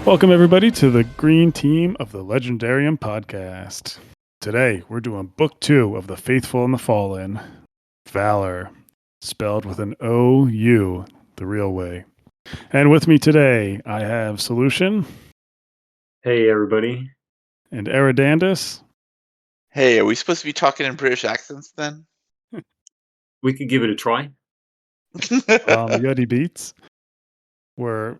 Welcome, everybody, to the Green Team of the Legendarium podcast. Today, we're doing Book 2 of The Faithful and the Fallen, Valour, spelled with an O-U, the real way. And with me today, I have Soulution Hey, everybody. and Eradandis. Hey, are we supposed to be talking in British accents then? We could give it a try. Yettibeats. We're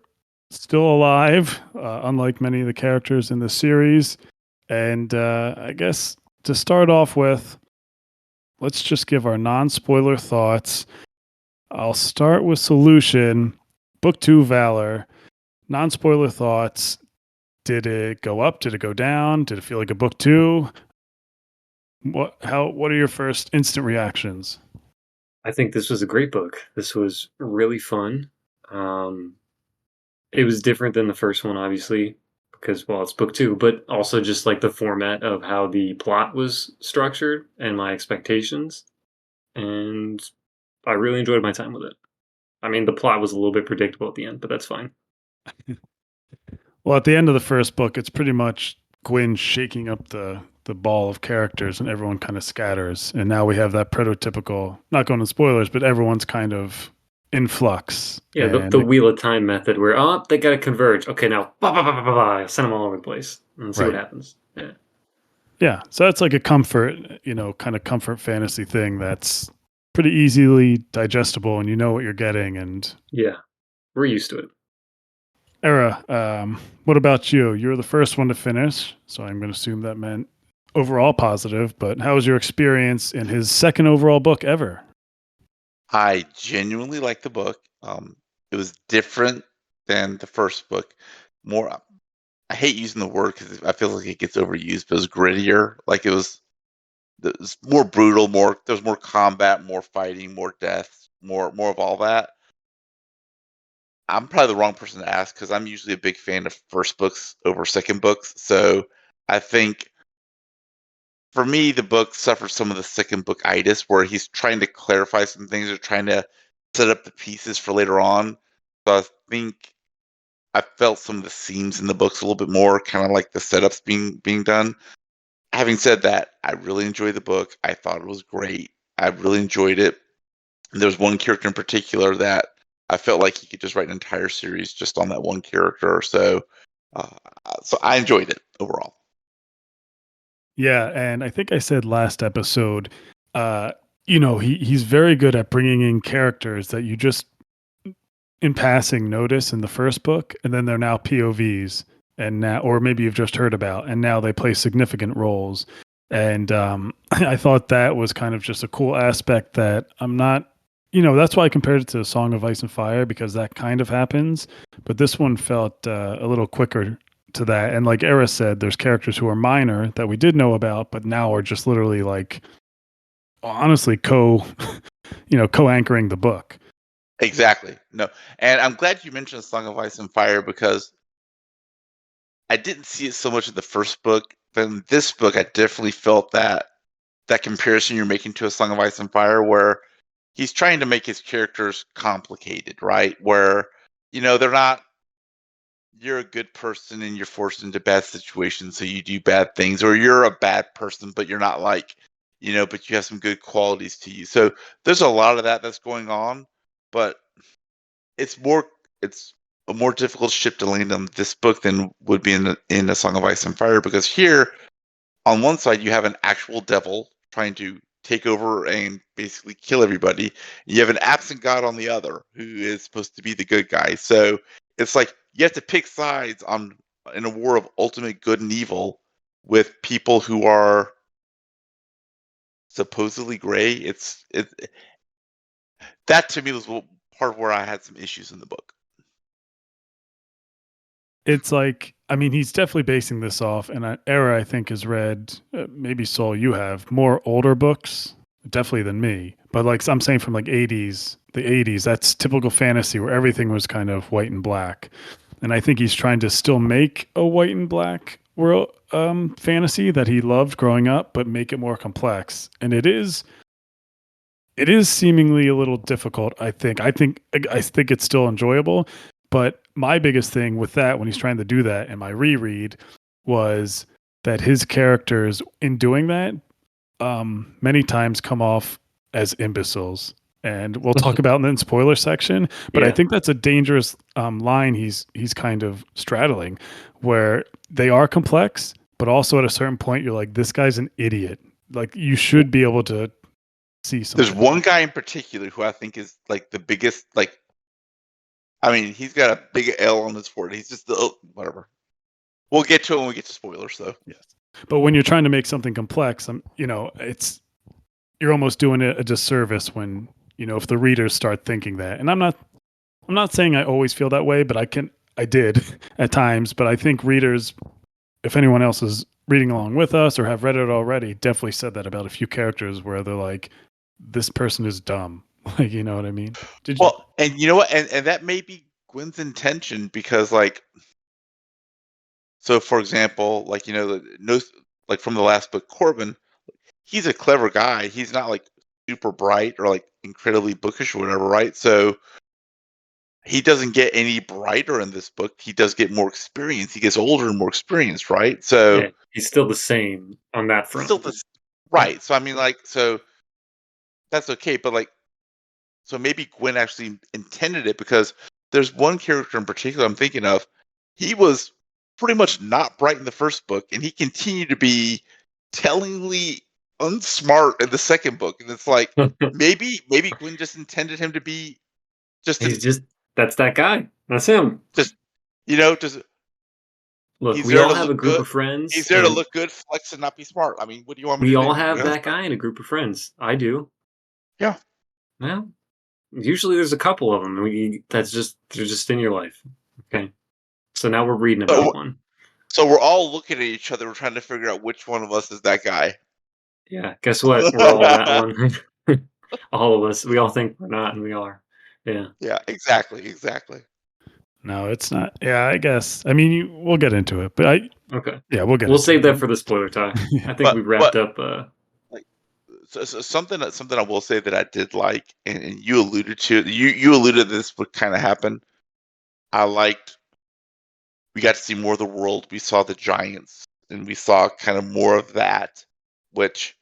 still alive, unlike many of the characters in the series. And I guess to start off with, let's just give our non-spoiler thoughts. I'll start with Soulution, Book 2, Valour. Non-spoiler thoughts. Did it go up? Did it go down? Did it feel like a Book 2? What are your first instant reactions? I think this was a great book. This was really fun. It was different than the first one, obviously, because, well, it's book 2, but also just like the format of how the plot was structured and my expectations. And I really enjoyed my time with it. I mean, the plot was a little bit predictable at the end, but that's fine. Well, at the end of the first book, it's pretty much Gwynne shaking up the ball of characters and everyone kind of scatters. And now we have that prototypical, not going to spoilers, but everyone's kind of in flux. Yeah, the Wheel of Time method where, they got to converge. Okay, now, send them all over the place and see what happens. Yeah. Yeah, so that's like a comfort, kind of comfort fantasy thing that's pretty easily digestible and you know what you're getting. And yeah, we're used to it. Era, what about you? You were the first one to finish, so I'm going to assume that meant overall positive, but how was your experience in his second overall book ever? I genuinely liked the book. It was different than the first book. More, I hate using the word because I feel like it gets overused, but it was grittier. Like it was more brutal, there was more combat, more fighting, more death, more of all that. I'm probably the wrong person to ask because I'm usually a big fan of first books over second books. So I think for me, the book suffers some of the second book itis where he's trying to clarify some things or trying to set up the pieces for later on. So I think I felt some of the seams in the books a little bit more, kind of like the setups being done. Having said that, I really enjoyed the book. I thought it was great. I really enjoyed it. And there was one character in particular that I felt like he could just write an entire series just on that one character. So I enjoyed it overall. Yeah, and I think I said last episode, he's very good at bringing in characters that you just in passing notice in the first book, and then they're now POVs, and now, or maybe you've just heard about, and now they play significant roles. And I thought that was kind of just a cool aspect that I'm not, that's why I compared it to A Song of Ice and Fire, because that kind of happens. But this one felt a little quicker to that. And like Era said, there's characters who are minor that we did know about, but now are just literally like, honestly, co-anchoring the book. Exactly. No. And I'm glad you mentioned Song of Ice and Fire because I didn't see it so much in the first book. But in this book, I definitely felt that comparison you're making to A Song of Ice and Fire where he's trying to make his characters complicated, right? Where, they're not, you're a good person and you're forced into bad situations, so you do bad things, or you're a bad person, but you're not like, but you have some good qualities to you. So there's a lot of that's going on, but it's a more difficult ship to land on this book than would be in A Song of Ice and Fire, because here, on one side, you have an actual devil trying to take over and basically kill everybody. You have an absent god on the other who is supposed to be the good guy. So it's like you have to pick sides in a war of ultimate good and evil with people who are supposedly gray. That to me was part of where I had some issues in the book. It's like, I mean, he's definitely basing this off, and Era, I think, has read, maybe Saul, you have more older books, definitely than me. But like I'm saying from like the 80s, that's typical fantasy where everything was kind of white and black. And I think he's trying to still make a white and black world fantasy that he loved growing up, but make it more complex. And it is seemingly a little difficult, I think. I think it's still enjoyable. But my biggest thing with that, when he's trying to do that in my reread, was that his characters in doing that many times come off as imbeciles. And we'll talk about in the spoiler section, but I Yeah. think that's a dangerous line he's kind of straddling, where they are complex, but also at a certain point you're like, this guy's an idiot. Like you should be able to see There's something. one guy in particular who I think is like the biggest. Like, I mean, he's got a big L on his forehead. He's just the whatever. We'll get to it when we get to spoilers, though. Yes, but when you're trying to make something complex, it's you're almost doing it a disservice when if the readers start thinking that. And I'm not saying I always feel that way, but I did at times. But I think readers, if anyone else is reading along with us or have read it already, definitely said that about a few characters where they're like, this person is dumb. Like, you know what I mean? Did you? Well, and you know what, and that may be Gwynne's intention because, like, so for example, like no, like from the last book, Corbin, he's a clever guy. He's not like super bright or like incredibly bookish or whatever, right? So he doesn't get any brighter in this book. He does get more experience. He gets older and more experienced, right? So Yeah, he's still the same on that he's front. still this, right? So I mean, like, so that's okay, but like, so maybe Gwynne actually intended it because there's one character in particular I'm thinking of. He was pretty much not bright in the first book, and he continued to be tellingly unsmart in the second book. And it's like maybe Gwynne just intended him to be just He's just that's that guy. That's him. just just Look, he's we there all to have a look group good. of friends, He's there to and look good, flex, and not be smart. I mean, what do you want me we to all do? have that guy in a group of friends. I do. Yeah. Well, usually there's a couple of them. They're just in your life. Okay, so now we're reading So, about one. so we're all looking at each other. We're trying to figure out which one of us is that guy. Yeah, guess what? We're all that one. All of us. We all think we're not, and we are. Yeah. Yeah, exactly. No, it's not. Yeah, I guess. I mean, we'll get into it, but Okay. we'll get We'll into save that it. for the spoiler time. Yeah. I think we wrapped up. Like, so something I will say that I did like, and you alluded to you alluded this would kind of happen. I liked we got to see more of the world. We saw the giants, and we saw kind of more of that, which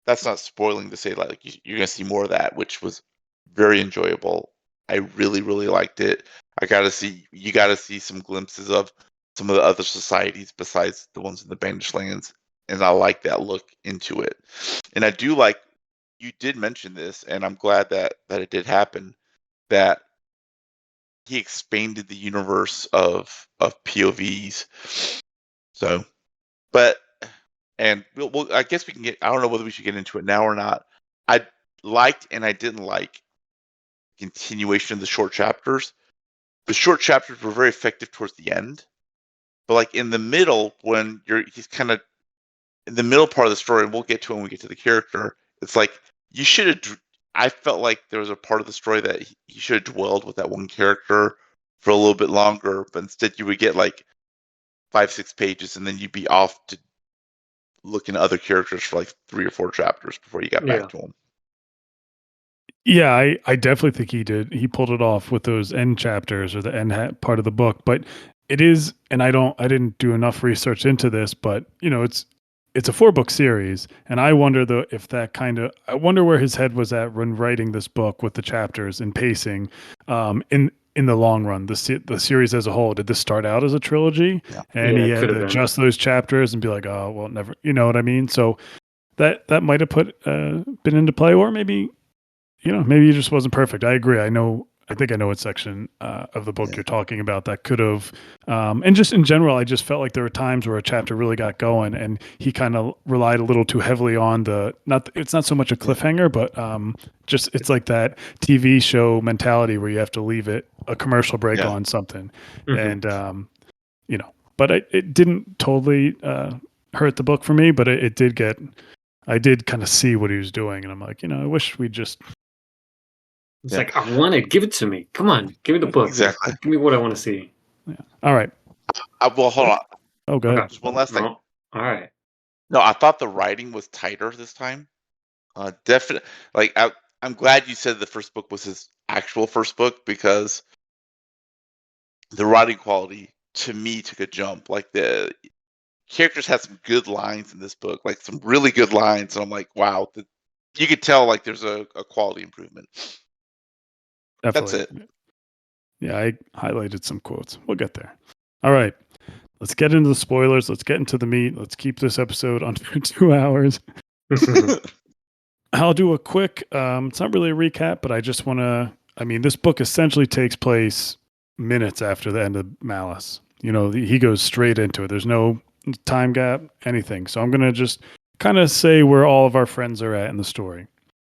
that's not spoiling to say like you're gonna see more of that, which was very enjoyable. I really liked it. You got to see some glimpses of some of the other societies besides the ones in the Banished Lands, and I like that look into it. And I do like you did mention this, and I'm glad that it did happen. That he expanded the universe of POVs. So, but and I guess we can get. I don't know whether we should get into it now or not. I liked and I didn't like continuation of the short chapters. The short chapters were very effective towards the end, but like in the middle, when he's kind of in the middle part of the story, and we'll get to when we get to the character. It's like you should have. I felt like there was a part of the story that he should have dwelled with that one character for a little bit longer, but instead you would get like 5-6 pages, and then you'd be off to looking at other characters for like 3 or 4 chapters before you got Yeah. back to them. Yeah, I definitely think he did. He pulled it off with those end chapters or the end part of the book. But it is, and I didn't do enough research into this, but it's a 4-book series, and I wonder though if that I wonder where his head was at when writing this book with the chapters and pacing. In the long run, the series as a whole, did this start out as a trilogy, Yeah. and Yeah, he it had could to have been. adjust those chapters and be like, oh well, never, you know what I mean? So that might have been into play, or maybe maybe it just wasn't perfect. I agree. I think I know what section of the book Yeah. you're talking about that could have. And just in general, I just felt like there were times where a chapter really got going, and he kind of relied a little too heavily on it's not so much a cliffhanger, but just it's like that TV show mentality where you have to leave a commercial break Yeah. on something, Mhm. and but it didn't totally hurt the book for me, but it did get. I did kind of see what he was doing, and I'm like, I wish we just. It's Yeah. like I want it. Give it to me. Come on, give me the book. Exactly. Give me what I want to see. Yeah. All right. Well, hold on. Oh, go Okay. ahead. Just one last thing. No. All right. No, I thought the writing was tighter this time. Definitely. Like I'm glad you said the first book was his actual first book because the writing quality to me took a jump. Like the characters had some good lines in this book, like some really good lines. And I'm like, wow, you could tell like there's a quality improvement. That's Definitely. it. Yeah, I highlighted some quotes. We'll get there. All right. Let's get into the spoilers. Let's get into the meat. Let's keep this episode under 2 hours. I'll do a quick, it's not really a recap, but I just want to, I mean, this book essentially takes place minutes after the end of Malice. You know, he goes straight into it. There's no time gap, anything. So I'm going to just kind of say where all of our friends are at in the story.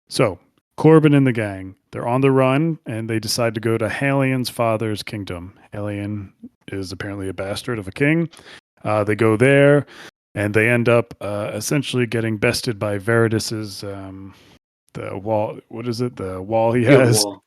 So Corbin and the gang, they're on the run and they decide to go to Halian's father's kingdom. Halian is apparently a bastard of a king. They go there and they end up essentially getting bested by Veridus's the wall. What is it? The wall he Shield has. wall.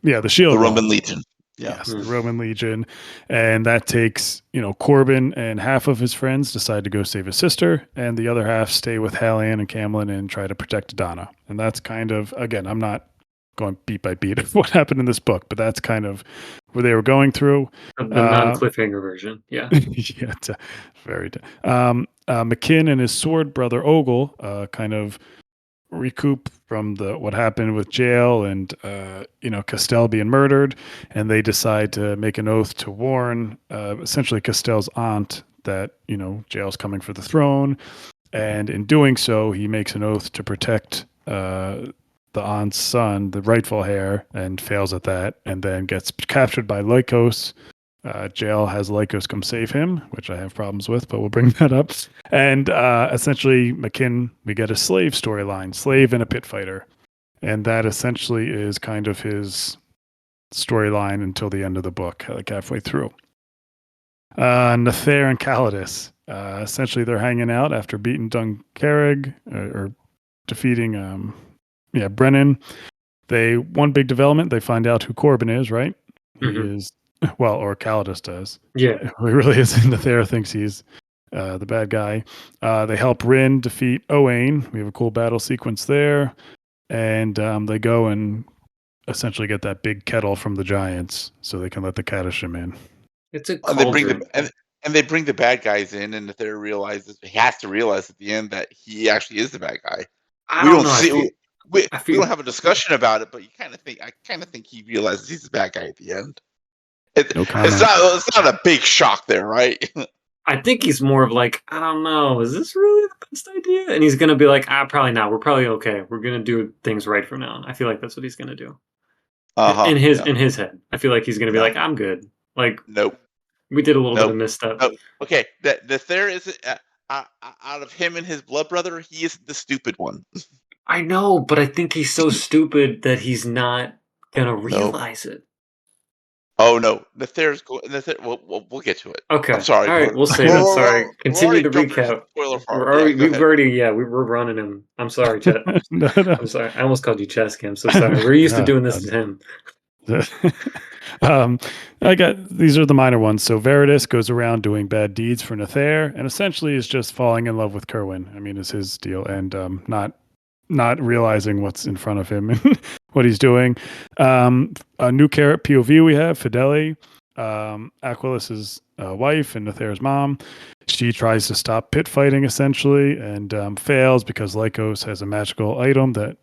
Yeah, the shield The wall. Roman Legion. Yeah. Yes, the Roman Legion. And that takes, Corbin and half of his friends decide to go save his sister, and the other half stay with Halian and Camlin and try to protect Donna. And that's kind of, again, I'm not going beat by beat of what happened in this book, but that's kind of where they were going through. The non-cliffhanger version, yeah. Yeah, it's very. McKinn and his sword brother Ogle kind of recoup from what happened with Jael and Castell being murdered, and they decide to make an oath to warn essentially Castell's aunt that Jael's coming for the throne, and in doing so he makes an oath to protect the aunt's son, the rightful heir, and fails at that, and then gets captured by Lycos. Jael has Lycos come save him, which I have problems with, but we'll bring that up. And essentially, McKinn, we get a slave storyline, slave and a pit fighter. And that essentially is kind of his storyline until the end of the book, like halfway through. Nether and Calidus, essentially they're hanging out after beating Duncarrig, or defeating, Brennan. One big development, they find out who Corbin is, right? Mm-hmm. He is... Well, or Calidus does. Yeah. He really isn't. Nether thinks he's the bad guy. They help Rin defeat Owain. We have a cool battle sequence there. And they go and essentially get that big kettle from the giants so they can let the Kadishim in. It's a And cauldron. they bring the bad guys in, and Nether realizes he has to realize at the end that he actually is the bad guy. We don't have a discussion about it, but I kind of think he realizes he's the bad guy at the end. No comment. It's not a big shock there, right? I think he's more of like, I don't know, is this really the best idea? And he's going to be like, probably not. We're probably okay. We're going to do things right from now on. I feel like that's what he's going to do. In his head. I feel like he's going to be like, I'm good. Like, nope. We did a little bit of misstep. Nope. Okay, Nether is out of him and his blood brother, he is the stupid one. I know, but I think he's so stupid that he's not going to realize it. Oh no, Nether's going. We'll get to it. Okay, I'm sorry. All right, we'll save it. Sorry, continue the recap. We're running him. I'm sorry, Chet. No. I'm sorry. I almost called you Cheska. I'm so sorry. We're used to doing this to him. These are the minor ones. So Veridus goes around doing bad deeds for Nether, and essentially is just falling in love with Kerwin. I mean, is his deal, and not realizing what's in front of him and what he's doing. A new POV we have, Fideli, Aquilas's wife and Nether's mom. She tries to stop pit fighting essentially and fails because Lycos has a magical item that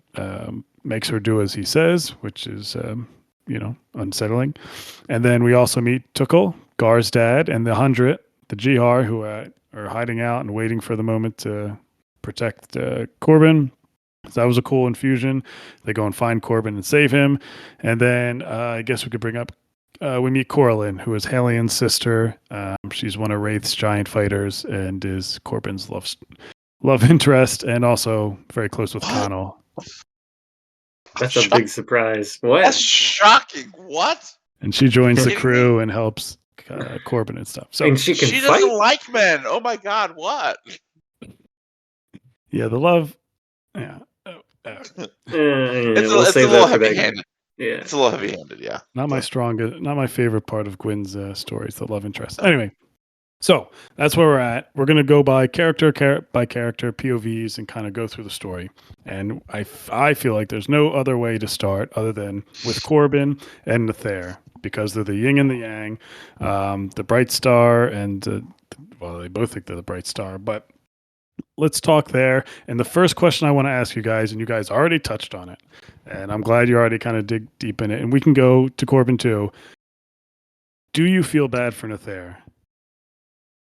makes her do as he says, which is unsettling. And then we also meet Tukul, Gar's dad, and the 100, the Jihar, who are hiding out and waiting for the moment to protect Corbin. So that was a cool infusion. They go and find Corbin and save him. And then I guess we could bring up, we meet Coralyn, who is Halian's sister. She's one of Wraith's giant fighters and is Corbin's love interest, and also very close with Connell. That's a big surprise. What? That's shocking. What? And she joins the crew and helps Corbin and stuff. So and she doesn't like men. Oh my God! What? Yeah, the love. Yeah. It's a little heavy-handed. Yeah, it's a little heavy-handed. Yeah, not my favorite part of Gwynne's stories, the love interest. Anyway, so that's where we're at. We're gonna go by character by character POVs and kind of go through the story. And I feel like there's no other way to start other than with Corbin and Nether, because they're the yin and the yang, the bright star, and well, they both think they're the bright star. But let's talk there. And the first question I want to ask you guys, and you guys already touched on it, and I'm glad you already kind of dig deep in it. And we can go to Corbin too. Do you feel bad for Nether?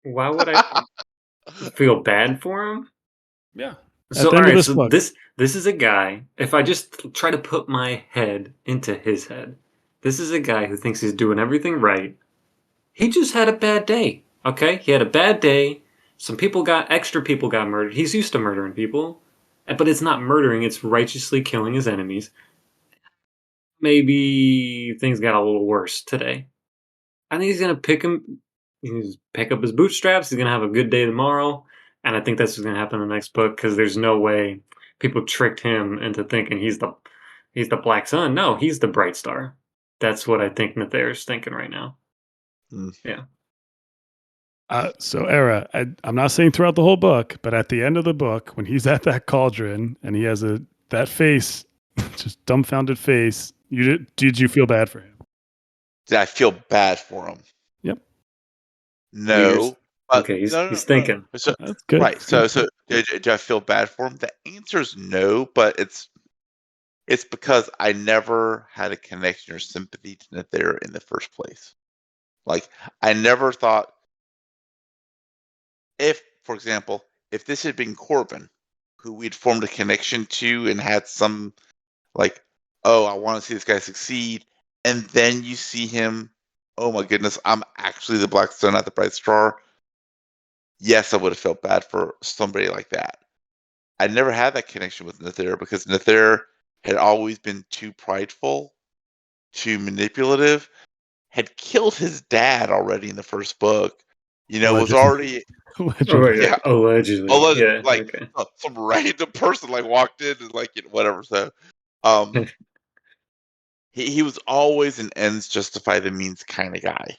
Why would I feel bad for him? Yeah. At So the all end of right, this so book. this is a guy. If I just try to put my head into his head, this is a guy who thinks he's doing everything right. He just had a bad day. Okay, he had a bad day. Some extra people got murdered. He's used to murdering people, but it's not murdering. It's righteously killing his enemies. Maybe things got a little worse today. I think he's gonna pick up his bootstraps. He's gonna have a good day tomorrow, and I think that's what's gonna happen in the next book because there's no way people tricked him into thinking he's the Black Sun. No, he's the Bright Star. That's what I think Nether's thinking right now. Mm. Yeah. So, Era, I'm not saying throughout the whole book, but at the end of the book, when he's at that cauldron and he has that face, just dumbfounded face, did you feel bad for him? Did I feel bad for him? Yep. No. But Okay, no, he's no, no. thinking. So, That's good. right. That's good. So did I feel bad for him? The answer is no, but it's because I never had a connection or sympathy to Nether in the first place. Like, I never thought for example, if this had been Corbin, who we'd formed a connection to and had some like, oh, I want to see this guy succeed, and then you see him, oh my goodness, I'm actually the Black Sun, not the Bright Star. Yes, I would have felt bad for somebody like that. I never had that connection with Nether because Nether had always been too prideful, too manipulative, had killed his dad already in the first book. Was Allegedly. already Oh Allegedly. yeah, yeah, allegedly. Yeah. like Okay. some random person like walked in and like whatever. So, um, he was always an ends justify the means kind of guy.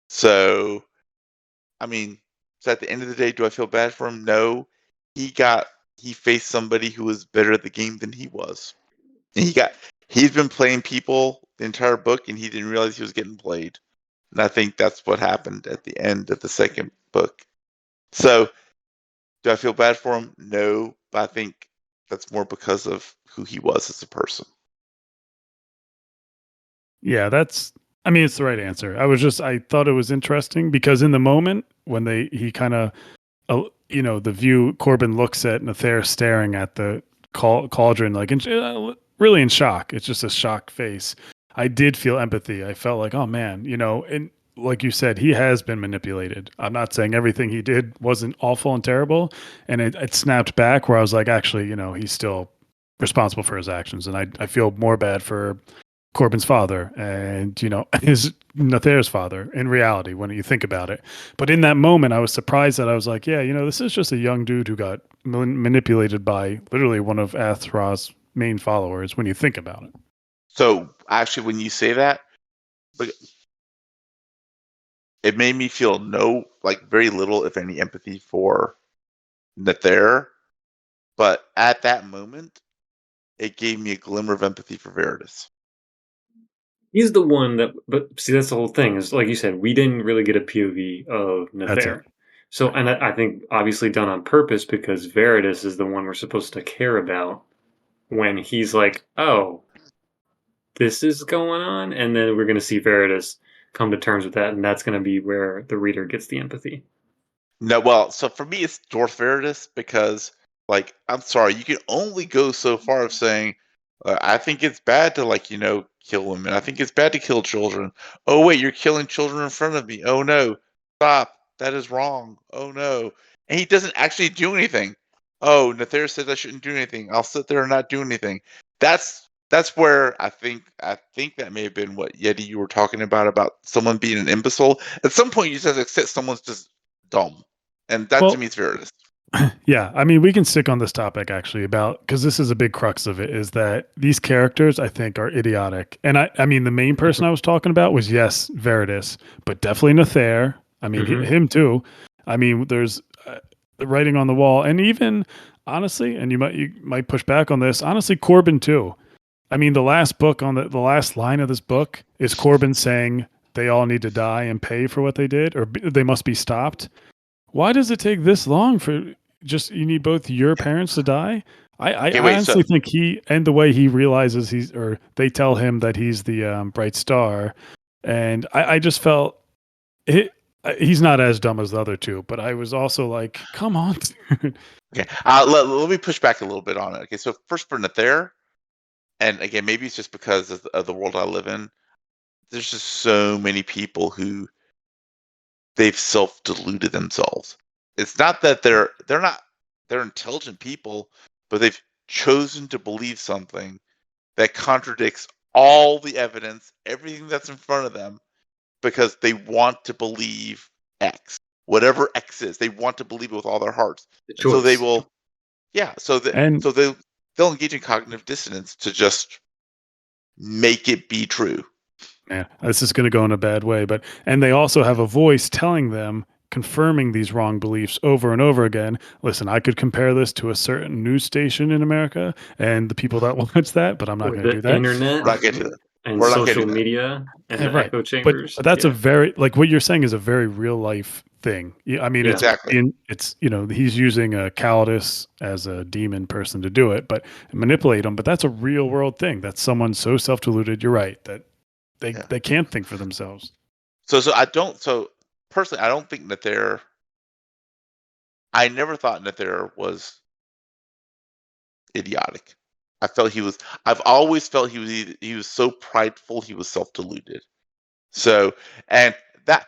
So, I mean, so at the end of the day, do I feel bad for him? No. He faced somebody who was better at the game than he was. And he's been playing people the entire book and he didn't realize he was getting played. And I think that's what happened at the end of the second book. So, do I feel bad for him? No, but I think that's more because of who he was as a person. Yeah, I mean, it's the right answer. I thought it was interesting because in the moment when he kind of, the view Corbin looks at Nether staring at the cauldron, like really in shock. It's just a shocked face. I did feel empathy. I felt like, oh man, and like you said, he has been manipulated. I'm not saying everything he did wasn't awful and terrible. And it snapped back where I was like, actually, he's still responsible for his actions. And I feel more bad for Corbin's father and his Nether's father in reality when you think about it. But in that moment, I was surprised that I was like, yeah, this is just a young dude who got manipulated by literally one of Athra's main followers. When you think about it, So actually, when you say that, but it made me feel very little, if any, empathy for Nether. But at that moment, it gave me a glimmer of empathy for Veritas. He's the one but see, that's the whole thing. Is like you said, we didn't really get a POV of that's it. Nether. So, and I think obviously done on purpose because Veritas is the one we're supposed to care about when he's like, oh, this is going on, and then we're going to see Veritas come to terms with that, and that's going to be where the reader gets the empathy. No, well, so for me, it's Darth Veritas because, like, I'm sorry, you can only go so far of saying, I think it's bad to, kill women. I think it's bad to kill children. Oh, wait, you're killing children in front of me. Oh, no. Stop. That is wrong. Oh, no. And he doesn't actually do anything. Oh, Nether says I shouldn't do anything. I'll sit there and not do anything. That's where I think that may have been what Yeti you were talking about someone being an imbecile. At some point, you just have to accept someone's just dumb. And that to Well, me is Veritas. yeah, I mean, we can stick on this topic actually because this is a big crux of it is that these characters I think are idiotic. And I mean, the main person I was talking about was, yes, Veritas, but definitely Nether. I mean, him too. I mean, there's the writing on the wall, and even honestly, and you might push back on this, honestly, Corbin too. I mean, the last book on the last line of this book is Corbin saying they all need to die and pay for what they did, or they must be stopped. Why does it take this long for just you need both your parents to die? Okay, I wait. So honestly think he and the way he realizes he's or they tell him that he's the bright star, and I just felt it, he's not as dumb as the other two, but I was also like, come on, dude. okay, let me push back a little bit on it. Okay, so first for Nether, and again, maybe it's just because of the world I live in. There's just so many people who they've self-deluded themselves. It's not that they're intelligent people, but they've chosen to believe something that contradicts all the evidence, everything that's in front of them, because they want to believe X, whatever X is. They want to believe it with all their hearts, The and so they choice. will, yeah. And They'll engage in cognitive dissonance to just make it be true. man, this is going to go in a bad way, but and they also have a voice telling them confirming these wrong beliefs over and over again. Listen, I could compare this to a certain news station in America and the people that watch that, but I'm not Or going to do the that. internet We're not getting to that. and We're not getting social to that. media and the Right. echo But chambers. that's a Yeah. very like what you're saying is a very real life thing. I mean, Yeah. Exactly. it's he's using a Calidus as a demon person to do it, but manipulate him. But that's a real world thing. That's someone so self deluded. You're right that Yeah. they can't think for themselves. So personally, I don't think that I never thought that there was idiotic. I've always felt he was so prideful, he was self-deluded. So, and that,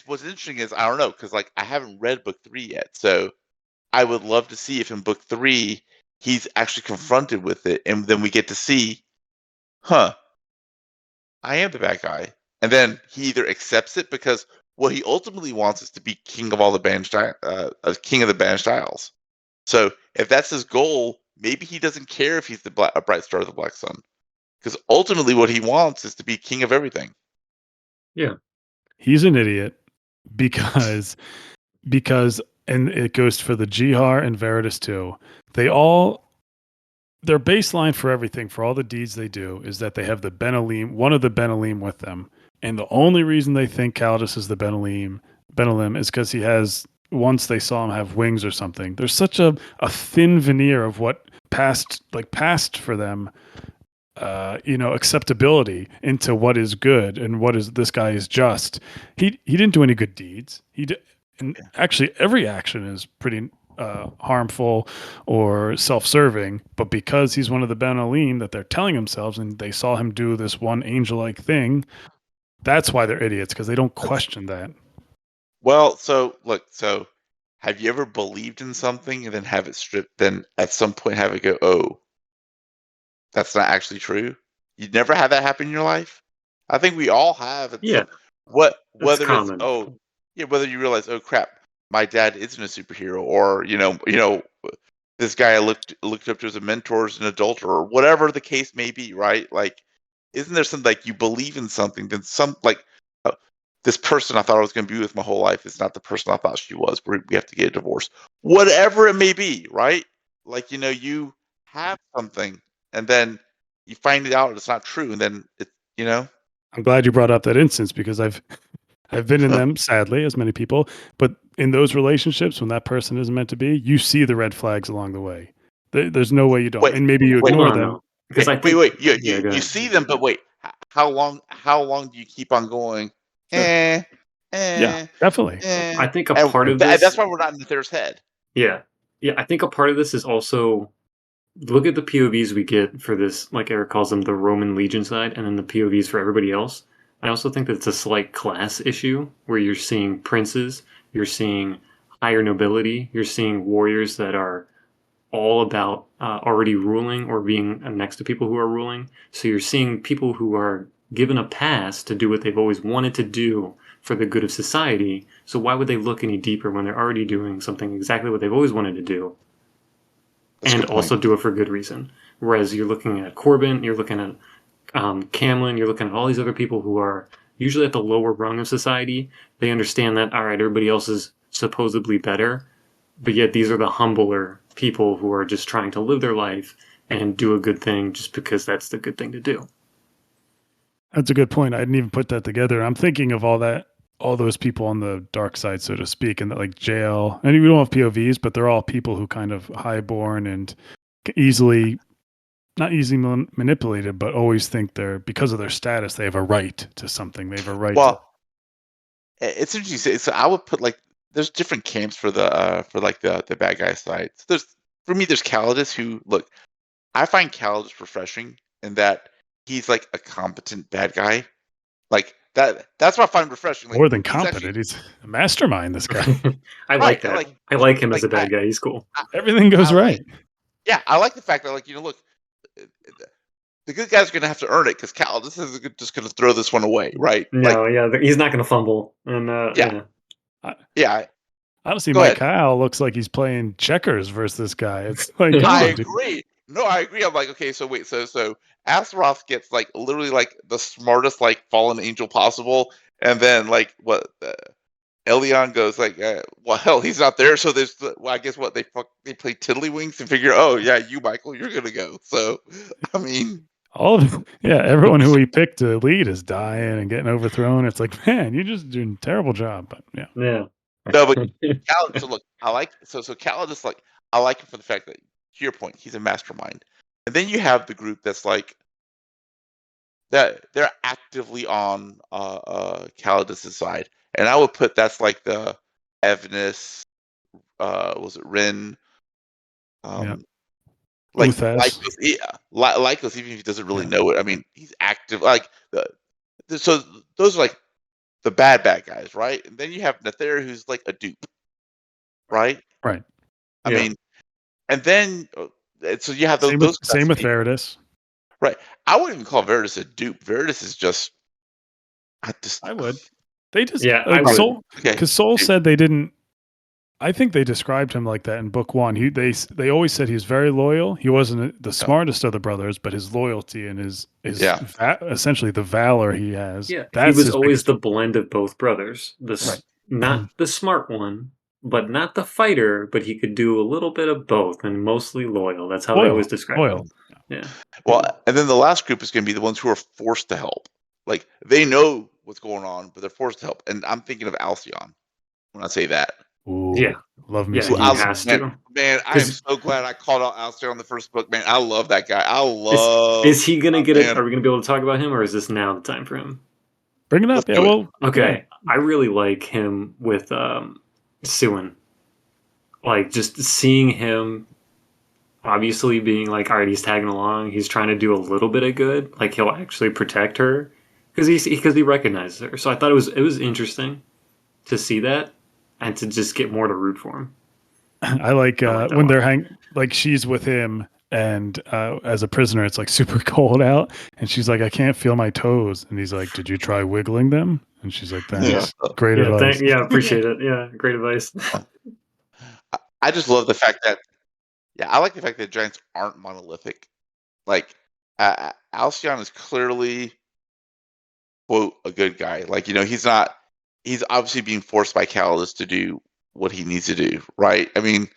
what's interesting is, I don't know, because like I haven't read book 3 yet. So I would love to see if in book 3 he's actually confronted with it, and then we get to see, huh, I am the bad guy. And then he either accepts it, because what he ultimately wants is to be king of all the king of the Banished Isles. So if that's his goal, maybe he doesn't care if he's a bright star of the Black Sun, because ultimately what he wants is to be king of everything. Yeah. He's an idiot because and it goes for the Jihar and Veritas too. They all their baseline for everything, for all the deeds they do, is that they have the Benalim, one of the Benalim with them. And the only reason they think Calidus is the Benalim is because he has, once they saw him have wings or something. There's such a thin veneer of what passed for them, acceptability into what is good and what is this guy is just. He didn't do any good deeds. He did, and actually every action is pretty harmful or self-serving, but because he's one of the Ben Alim that they're telling themselves and they saw him do this one angel-like thing, that's why they're idiots, because they don't question that. Well, so look, have you ever believed in something and then have it stripped, then at some point have it go, oh, that's not actually true? You never had that happen in your life? I think we all have. Yeah. That's Whether it's common. whether you realize, oh crap, my dad isn't a superhero, or this guy I looked up to as a mentor as an adult, or whatever the case may be, right? Like, isn't there something like you believe in something, then uh, this person I thought I was going to be with my whole life is not the person I thought she was. We have to get a divorce, whatever it may be, right? Like, you have something, and then you find it out it's not true, and then I'm glad you brought up that instance because I've been in them, sadly, as many people. But in those relationships, when that person isn't meant to be, you see the red flags along the way. There's no way you don't, wait, and maybe you wait, ignore Hold on, them. though. Because I wait, think. wait. Yeah, go You ahead. see them, but wait, how long do you keep on going? Sure. Eh, Yeah, eh, definitely. eh, I think a and part of that's this. why we're not in the There's head. Yeah. Yeah, I think a part of this is also look at the POVs we get for this, like Eric calls them, the Roman Legion side, and then the POVs for everybody else. I also think that it's a slight class issue where you're seeing princes, you're seeing higher nobility, you're seeing warriors that are all about already ruling or being next to people who are ruling. So you're seeing people who are given a pass to do what they've always wanted to do for the good of society. So why would they look any deeper when they're already doing something exactly what they've always wanted to do? That's a And good point. also do it for good reason. Whereas you're looking at Corbin, you're looking at Camlin, you're looking at all these other people who are usually at the lower rung of society. They understand that, all right, everybody else is supposedly better, but yet these are the humbler people who are just trying to live their life and do a good thing just because that's the good thing to do. That's a good point. I didn't even put that together. I'm thinking of all those people on the dark side, so to speak, and that like jail. And we don't have POVs, but they're all people who kind of highborn and easily, not easily manipulated, but always think because of their status, they have a right to something. They have a right to. Well, it's interesting. So I would put like there's different camps for the bad guy side. So for me, there's Calidus who look. I find Calidus refreshing in that he's like a competent bad guy. Like that. That's what I find refreshing. Like, More than he's competent. actually He's a mastermind, this guy. I right. like that. Like, I like him as like a bad guy. He's cool. Everything goes I like, right. yeah, I like the fact that, like, look, the good guys are going to have to earn it because Calidus is just going to throw this one away, right? No, yeah, he's not going to fumble. And Yeah. I, yeah. Honestly, Go Mike ahead. Kyle looks like he's playing checkers versus this guy. It's like, come I on, dude. agree. No, I agree. I'm like, okay, so wait, so Astaroth gets like literally like the smartest like fallen angel possible, and then like what Elion goes like, well, hell, he's not there, so there's well, I guess what they play tiddlywinks and figure, oh yeah, you Michael, you're gonna go. So, I mean, Everyone who we picked to lead is dying and getting overthrown. It's like, man, you're just doing a terrible job. But yeah, yeah. no, but Cal. So look, I like so Cal just like I like him for the fact that to your point, he's a mastermind, and then you have the group that's like that they're actively on Calidus' side, and I would put that's like the Evanus, was it Rin, yeah. like Uthes. Lycos, even if he doesn't really Yeah. know it. I mean, he's active. Like so those are like the bad guys, right? And then you have Nether, who's like a dupe, right? Right. I Yeah. mean, and then so you have those Same with people. Veritas. Right. I wouldn't even call Veritas a dupe. Veritas is just I would. They just Yeah, like I would. Soul, okay. because Soul Dupe. said they didn't. I think they described him like that in book one. They always said he was very loyal. He wasn't the smartest of the brothers, but his loyalty and his essentially the valor he has. Yeah, That's he was his always biggest. the blend of both brothers. Not the smart one, but not the fighter, but he could do a little bit of both and mostly loyal. That's how they always describe Loyal. him. Yeah. Well, and then the last group is going to be the ones who are forced to help. Like they know what's going on, but they're forced to help. And I'm thinking of Alcyon when I say that. Ooh, Yeah. love me. Yeah, some he Alcyon. has to. Man, I am so glad I called out Alcyon on the first book. Man, I love that guy. I love. Is he gonna get it? man. Are we gonna be able to talk about him, or is this now the time for him? Bring it up. Let's Yeah. do it. Well. Okay, Yeah. I really like him with Suin. Like just seeing him, obviously being like, all right, he's tagging along. He's trying to do a little bit of good. Like he'll actually protect her because he recognizes her. So I thought it was interesting to see that and to just get more to root for him. I like that when one. they're like she's with him and as a prisoner it's like super cold out and she's like, I can't feel my toes, and he's like, did you try wiggling them? And she's like, thanks. Great advice. Appreciate it. Yeah, great advice. I just love the fact that I like the fact that giants aren't monolithic. Like Alcyon is clearly quote a good guy. Like he's not. He's obviously being forced by Calidus to do what he needs to do, right? I mean,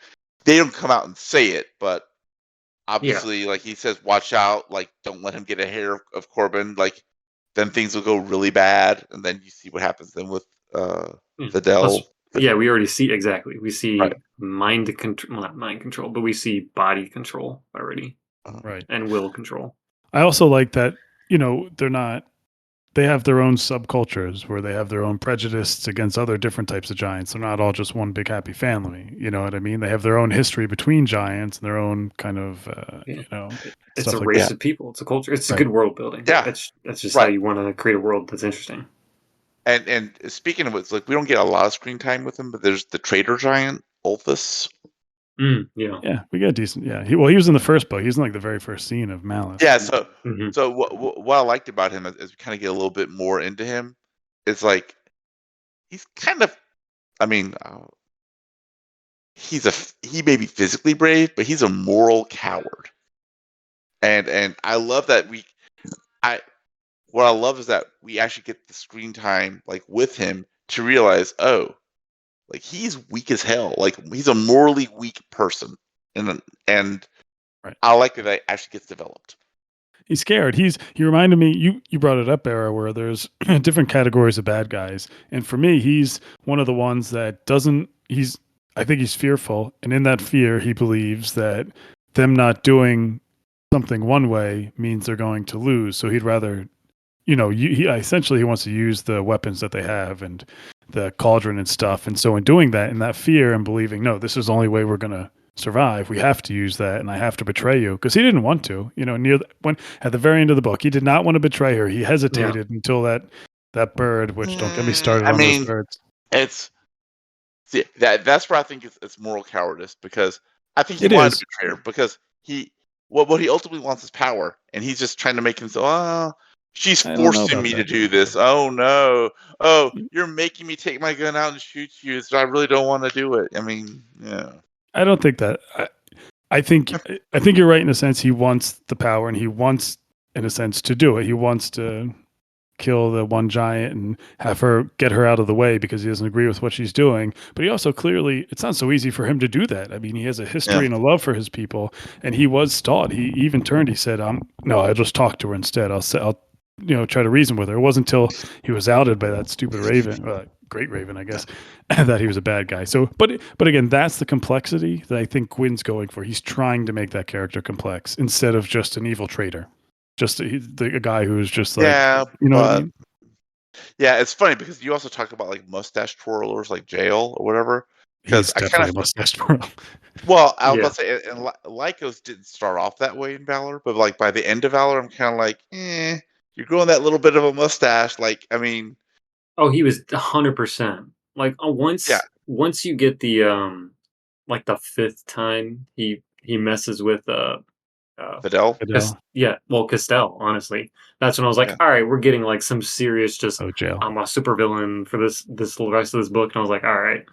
they don't come out and say it, but obviously, like he says, watch out, like don't let him get a hair of Corbin, like then things will go really bad, and then you see what happens then with the Dell. We already see exactly. We see Right. mind control, well, not mind control, but we see body control already, Right. and will control. I also like that they have their own subcultures where they have their own prejudices against other different types of giants. They're not all just one big happy family. You know what I mean? They have their own history between giants and their own kind of, it's a like race that. of people. It's a culture. It's a good world building. Yeah. That's just how you want to create a world that's interesting. And speaking of, it's like we don't get a lot of screen time with him, but there's the trader giant Ulthus. Yeah, we got decent. Yeah, he was in the first book. He was in like the very first scene of Malice. Yeah, so what I liked about him as we kind of get a little bit more into him is like he's kind of, I mean, he may be physically brave, but he's a moral coward. And I love that what I love is that we actually get the screen time like with him to realize, oh, like he's weak as hell. Like he's a morally weak person, and Right. I like that it actually gets developed. He's scared. He reminded me, you brought it up, Era, where there's different categories of bad guys. And for me, he's one of the ones that I think he's fearful. And in that fear, he believes that them not doing something one way means they're going to lose. So he'd rather, he essentially he wants to use the weapons that they have and the cauldron and stuff. And so in doing that, in that fear and believing, no, this is the only way we're going to survive, we have to use that, and I have to betray you, because he didn't want to. When at the very end of the book, he did not want to betray her. He hesitated until that bird, which don't get me started on those birds. It's that's where I think it's moral cowardice, because I think he It wanted is. to betray her, because what he ultimately wants is power, and he's just trying to make himself. Oh, she's I don't know forcing about me to that. do this. Oh no! Oh, you're making me take my gun out and shoot you. So I really don't want to do it. I mean, yeah. I don't think that. I think you're right in a sense. He wants the power, and he wants, in a sense, to do it. He wants to kill the one giant and get her out of the way because he doesn't agree with what she's doing. But he also clearly, it's not so easy for him to do that. I mean, he has a history and a love for his people, and he was stalled. He even turned. He said, no, I'll just talk to her instead. I'll try to reason with her." It wasn't until he was outed by that stupid raven, great raven, I guess, that he was a bad guy. So, but again, that's the complexity that I think Gwynne's going for. He's trying to make that character complex instead of just an evil traitor, just a guy who's just like, you know what I mean? Yeah, it's funny because you also talk about like mustache twirlers, like Jail or whatever. Because He's I kind definitely a of mustache twirl. well, I was Yeah. about to say, and Lycos didn't start off that way in Valor, but like by the end of Valor, I'm kind of like, you're growing that little bit of a mustache. Like, I mean, Oh, he was 100%. Like, yeah, once you get the like the 5th time he messes with Fidel. Fidel. Yeah, well, Castell, honestly. That's when I was like, Yeah. all right, we're getting like some serious just Oh, jail. I'm a supervillain for this rest of this book. And I was like, all right.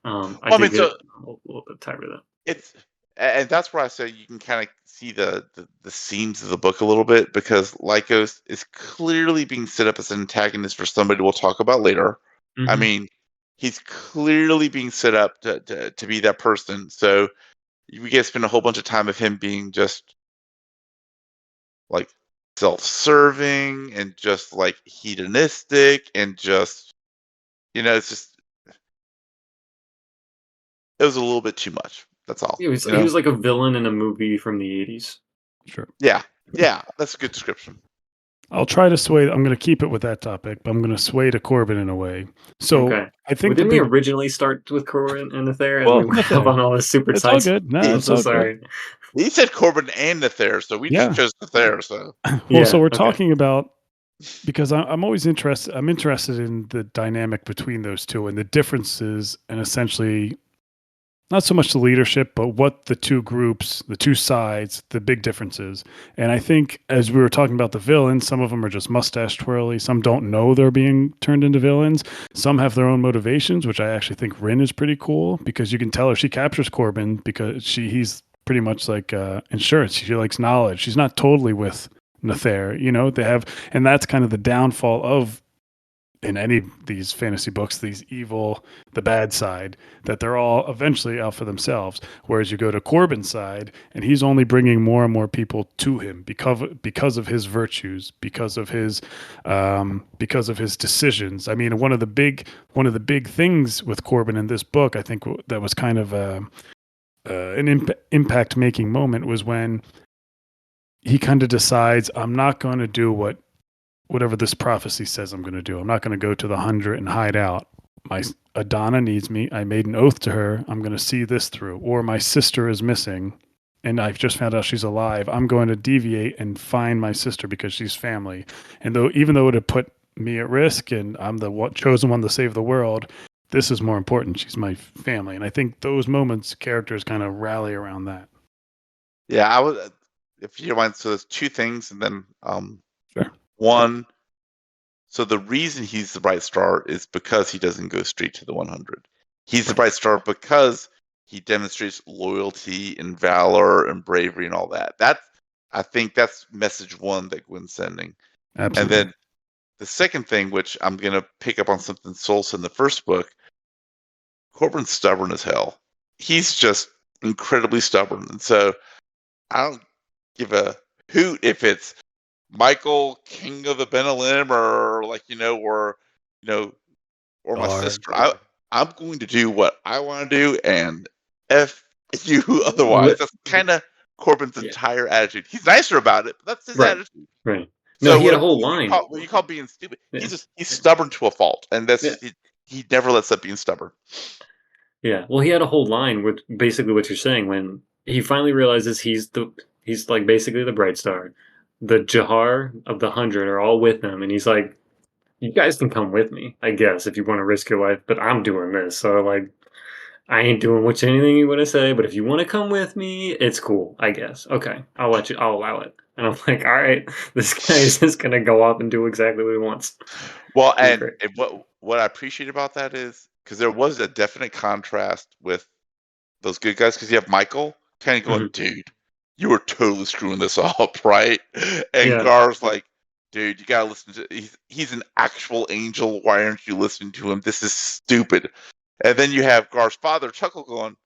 I Well, I did mean, get so a little bit tired of that. it's and that's where I say you can kind of see the seams of the book a little bit, because Lycos is clearly being set up as an antagonist for somebody we'll talk about later. I Mhm. mean, he's clearly being set up to be that person. So we get to spend a whole bunch of time of him being just like self-serving and just like hedonistic and just it's just it was a little bit too much. That's all. He was like a villain in a movie from the 80s. Sure. Yeah. Yeah, that's a good description. I'll try to sway. I'm going to keep it with that topic, but I'm going to sway to Corbin in a way. So Okay. I Well, think didn't we originally start with Corin and Nether, and we went up Nether. on all this super It's all sides? good. No, I'm it's so all good. sorry. He said Corbin and Nether, so we just Yeah. chose Nether. So Well, so Yeah, we're okay. talking about, because I'm always interested. I'm interested in the dynamic between those two and the differences, and essentially not so much the leadership, but what the two groups, the two sides, the big differences. And I think as we were talking about the villains, some of them are just mustache twirly. Some don't know they're being turned into villains. Some have their own motivations, which I actually think Rin is pretty cool, because you can tell her she captures Corbin because he's pretty much like insurance. She likes knowledge. She's not totally with Nether, and that's kind of the downfall of, in any of these fantasy books, the bad side, that they're all eventually out for themselves. Whereas you go to Corbin's side, and he's only bringing more and more people to him because of his virtues, because of his decisions. I mean, one of the big things with Corbin in this book, I think that was kind of an impact making moment, was when he kind of decides, I'm not going to do whatever this prophecy says I'm going to do. I'm not going to go to the 100 and hide out. My Adana needs me. I made an oath to her. I'm going to see this through. Or my sister is missing, and I've just found out she's alive. I'm going to deviate and find my sister because she's family. And even though it would put me at risk, and I'm the chosen one to save the world, this is more important. She's my family. And I think those moments, characters kind of rally around that. yeah, I would, if you don't mind. So there's two things, and then Sure. one. So the reason he's the Bright Star is because he doesn't go straight to the 100. He's the Bright Star because he demonstrates loyalty and valor and bravery and all that. I think that's message one that Gwynn's sending. Absolutely. And then the second thing, which I'm going to pick up on something Soul said in the first book, Corbin's stubborn as hell. He's just incredibly stubborn. And so I don't give a hoot if it's Michael, King of the Benelin, or or my Or sister. I'm going to do what I want to do, and f you otherwise. Li- That's kind of Corbin's yeah, entire attitude. He's nicer about it, but that's his right, attitude. right. No, So he had a whole line. what you call being stupid, Yeah, he's stubborn to a fault, and yeah, he never lets up being stubborn. yeah. Well, he had a whole line with basically what you're saying when he finally realizes he's like basically the bright star. The Jahar of the 100 are all with him, and he's like, "You guys can come with me, I guess, if you want to risk your life, but I'm doing this." So like, I ain't doing anything you want to say, but if you want to come with me, it's cool, I guess. Okay, I'll let you. I'll allow it. And I'm like, all right, this guy is just gonna go up and do exactly what he wants. Well, It was great. and what I appreciate about that is because there was a definite contrast with those good guys because you have Michael kind of going, Hmm. dude, you were totally screwing this up, right? And Yeah, Gar's like, dude, you gotta listen to he's an actual angel. Why aren't you listening to him? This is stupid. And then you have Gar's father, Chuckle, going,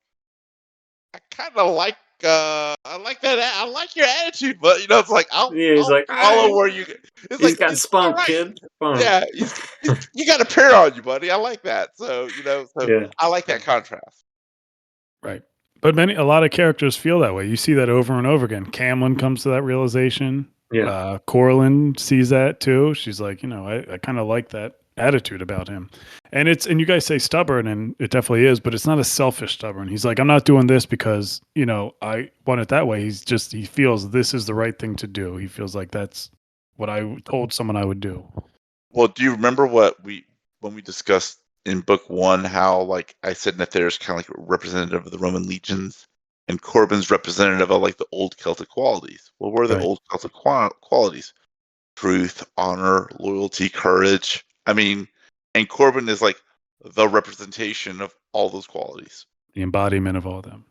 I kind of like I like that I like your attitude, but it's like yeah. He's I'll like, all follow right, where you. It's he's like got it's all spunk, right. kid. Spunk. Yeah, you got a pair on you, buddy. I like that. So so Yeah, I like that contrast. right. But a lot of characters feel that way. You see that over and over again. Camlin comes to that realization. yeah. Corlin sees that too. She's like, I kind of like that attitude about him. And you guys say stubborn, and it definitely is, but it's not a selfish stubborn. He's like, I'm not doing this because, I want it that way. He feels this is the right thing to do. He feels like that's what I told someone I would do. Well, do you remember when we discussed in book one how like I said Nether's kind of like representative of the Roman legions, and Corbin's representative of like the old Celtic qualities? Well, what are the Right. old Celtic qualities? Truth, honor, loyalty, courage. I mean, and Corbin is like the representation of all those qualities. The embodiment of all of them.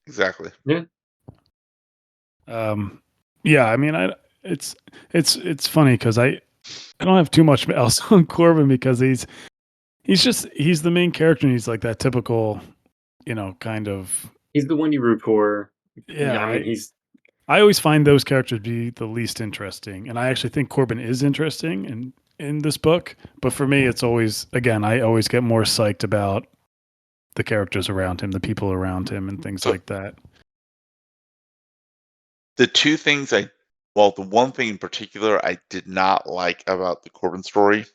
Exactly. Yeah. Yeah, I mean, it's funny because I don't have too much else on Corbin because he's the main character and he's like that typical, kind of. He's the one you root for. Yeah, I mean, I always find those characters be the least interesting, and I actually think Corbin is interesting in this book. But for me, it's always, again, I always get more psyched about the characters around him, the people around him, and things So like that. the two things the one thing in particular I did not like about the Corbin story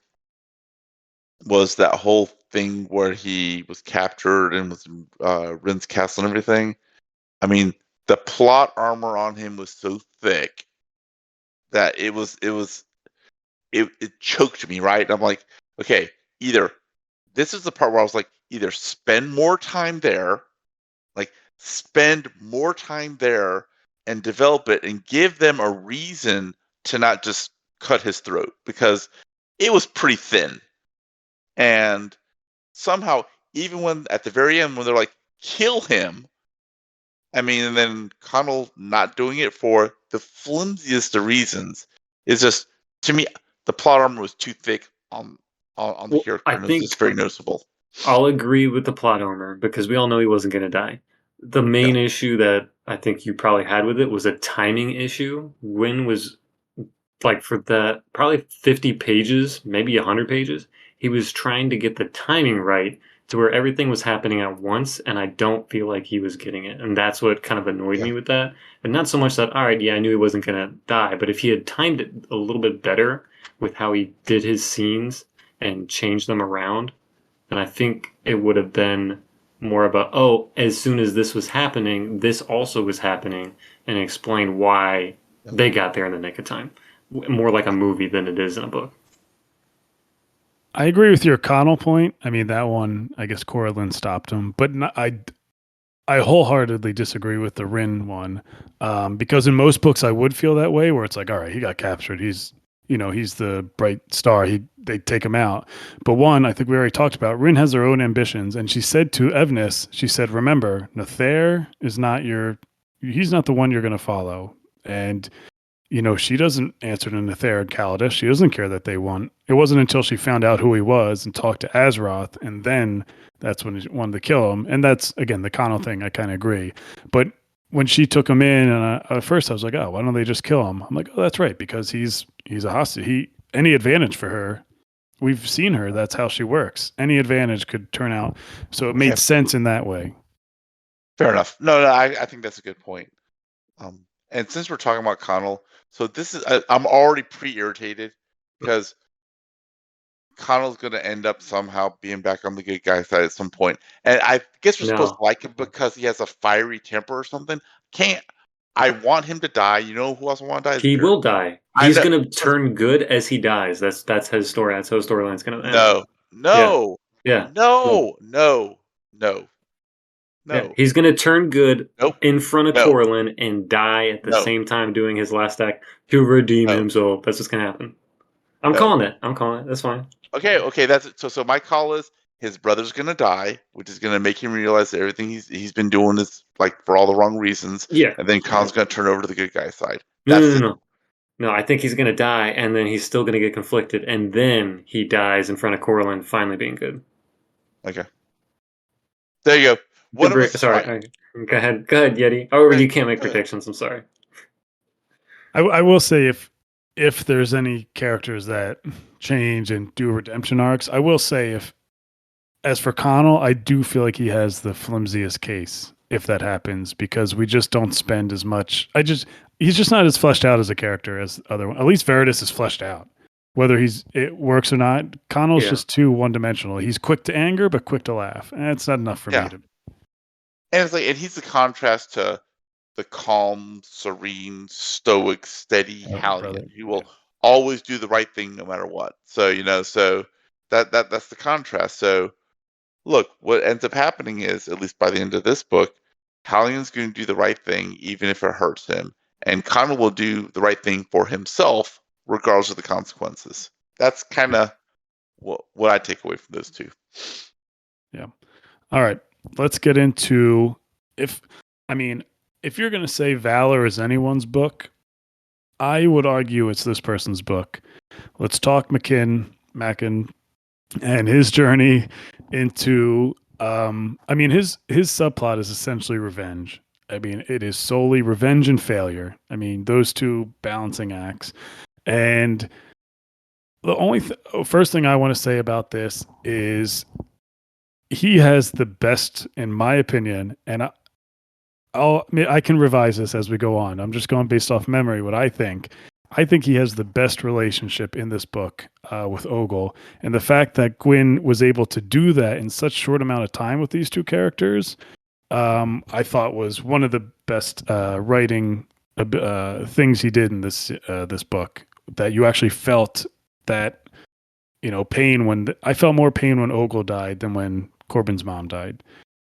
was that whole thing where he was captured and was in Rin's castle and everything. I mean, the plot armor on him was so thick that it choked me, right? I'm like, okay, either this is the part where I was like, either spend more time there, like spend more time there and develop it and give them a reason to not just cut his throat because it was pretty thin. And somehow, even when at the very end when they're like, kill him, I mean, and then Connell not doing it for the flimsiest of reasons is just, to me, the plot armor was too thick on the well, character, I and it was think just very noticeable. I'll agree with the plot armor because we all know he wasn't going to die. The Yeah, main issue that I think you probably had with it was a timing issue. Gwynne was like for that probably 50 pages, maybe 100 pages, he was trying to get the timing right to where everything was happening at once, and I don't feel like he was getting it. And that's what kind of annoyed yeah. me with that. And not so much that, all right, yeah, I knew he wasn't going to die, but if he had timed it a little bit better with how he did his scenes and changed them around, and I think it would have been more of a, oh, as soon as this was happening, this also was happening, and explain why Yeah. they got there in the nick of time. More like a movie than it is in a book. I agree with your Connell point. I mean, that one, I guess Corlin stopped him, but I wholeheartedly disagree with the Rin one, because in most books I would feel that way, where it's like, all right, he got captured. He's the bright star. They take him out. But one, I think we already talked about, Rin has her own ambitions, and she said to Evnis, she said, remember, Nether is not he's not the one you're going to follow. And she doesn't answer to Nether and Kaladesh. She doesn't care that they won. It wasn't until she found out who he was and talked to Azeroth, and then that's when she wanted to kill him. And that's, again, the Connell thing. I kind of agree. But when she took him in, and at first I was like, oh, why don't they just kill him? I'm like, oh, that's right, because he's a hostage. Any advantage for her. We've seen her. That's how she works. Any advantage could turn out. So it Okay, made sense in that way. fair enough. No, I think that's a good point. And since we're talking about Connell, so this is I'm already pre-irritated because Connell's going to end up somehow being back on the good guy side at some point. And I guess we're supposed to No, like him because he has a fiery temper or something. Can't I want him to die? You know who else I want to die is he Beard. will die. I He's know. gonna turn good as he dies. That's his story. That's how his storyline's gonna end. No, Yeah, no, yeah, yeah. no, no, no, Yeah, no, he's gonna turn good nope, in front of no, Corlin and die at the no, same time doing his last act to redeem no, himself. That's what's gonna happen. I'm no. calling it. I'm calling it. That's fine. Okay, that's it. So my call is his brother's gonna die, which is gonna make him realize that everything he's been doing is like for all the wrong reasons, Yeah. and then Khan's gonna turn over to the good guy side. No, no, That's no, it. no. No, I think he's gonna die, and then he's still gonna get conflicted, and then he dies in front of Corlin, finally being good. Okay. There you go. One Good of break. us is Sorry. right. Go ahead. Go ahead, Yeti. Oh, Good, you can't make good. predictions. I'm sorry. I will say if there's any characters that change and do redemption arcs, I will say if as for Connell, I do feel like he has the flimsiest case if that happens because we just don't spend as much. He's just not as fleshed out as a character as other. At least Veritas is fleshed out. Whether it works or not, Connell's Yeah. just too one dimensional. He's quick to anger but quick to laugh, and it's not enough for Yeah. me to. And it's like, and he's the contrast to the calm, serene, stoic, steady Brother. Hallion. He will always do the right thing no matter what. So so that's the contrast. So look, what ends up happening is, at least by the end of this book, Hallion's going to do the right thing even if it hurts him, and Connell will do the right thing for himself regardless of the consequences. That's kind of what I take away from those two. Yeah. All right. Let's get into if you're going to say Valor is anyone's book, I would argue it's this person's book. Let's talk Mackin and his journey into his subplot is essentially revenge. I mean, it is solely revenge and failure. I mean, those two balancing acts. And the first thing I want to say about this is he has the best, in my opinion, and I can revise this as we go on. I'm just going based off memory. What I think he has the best relationship in this book with Ogle, and the fact that Gwynne was able to do that in such short amount of time with these two characters, I thought was one of the best writing things he did in this book. That you actually felt that pain when I felt more pain when Ogle died than when Corbin's mom died.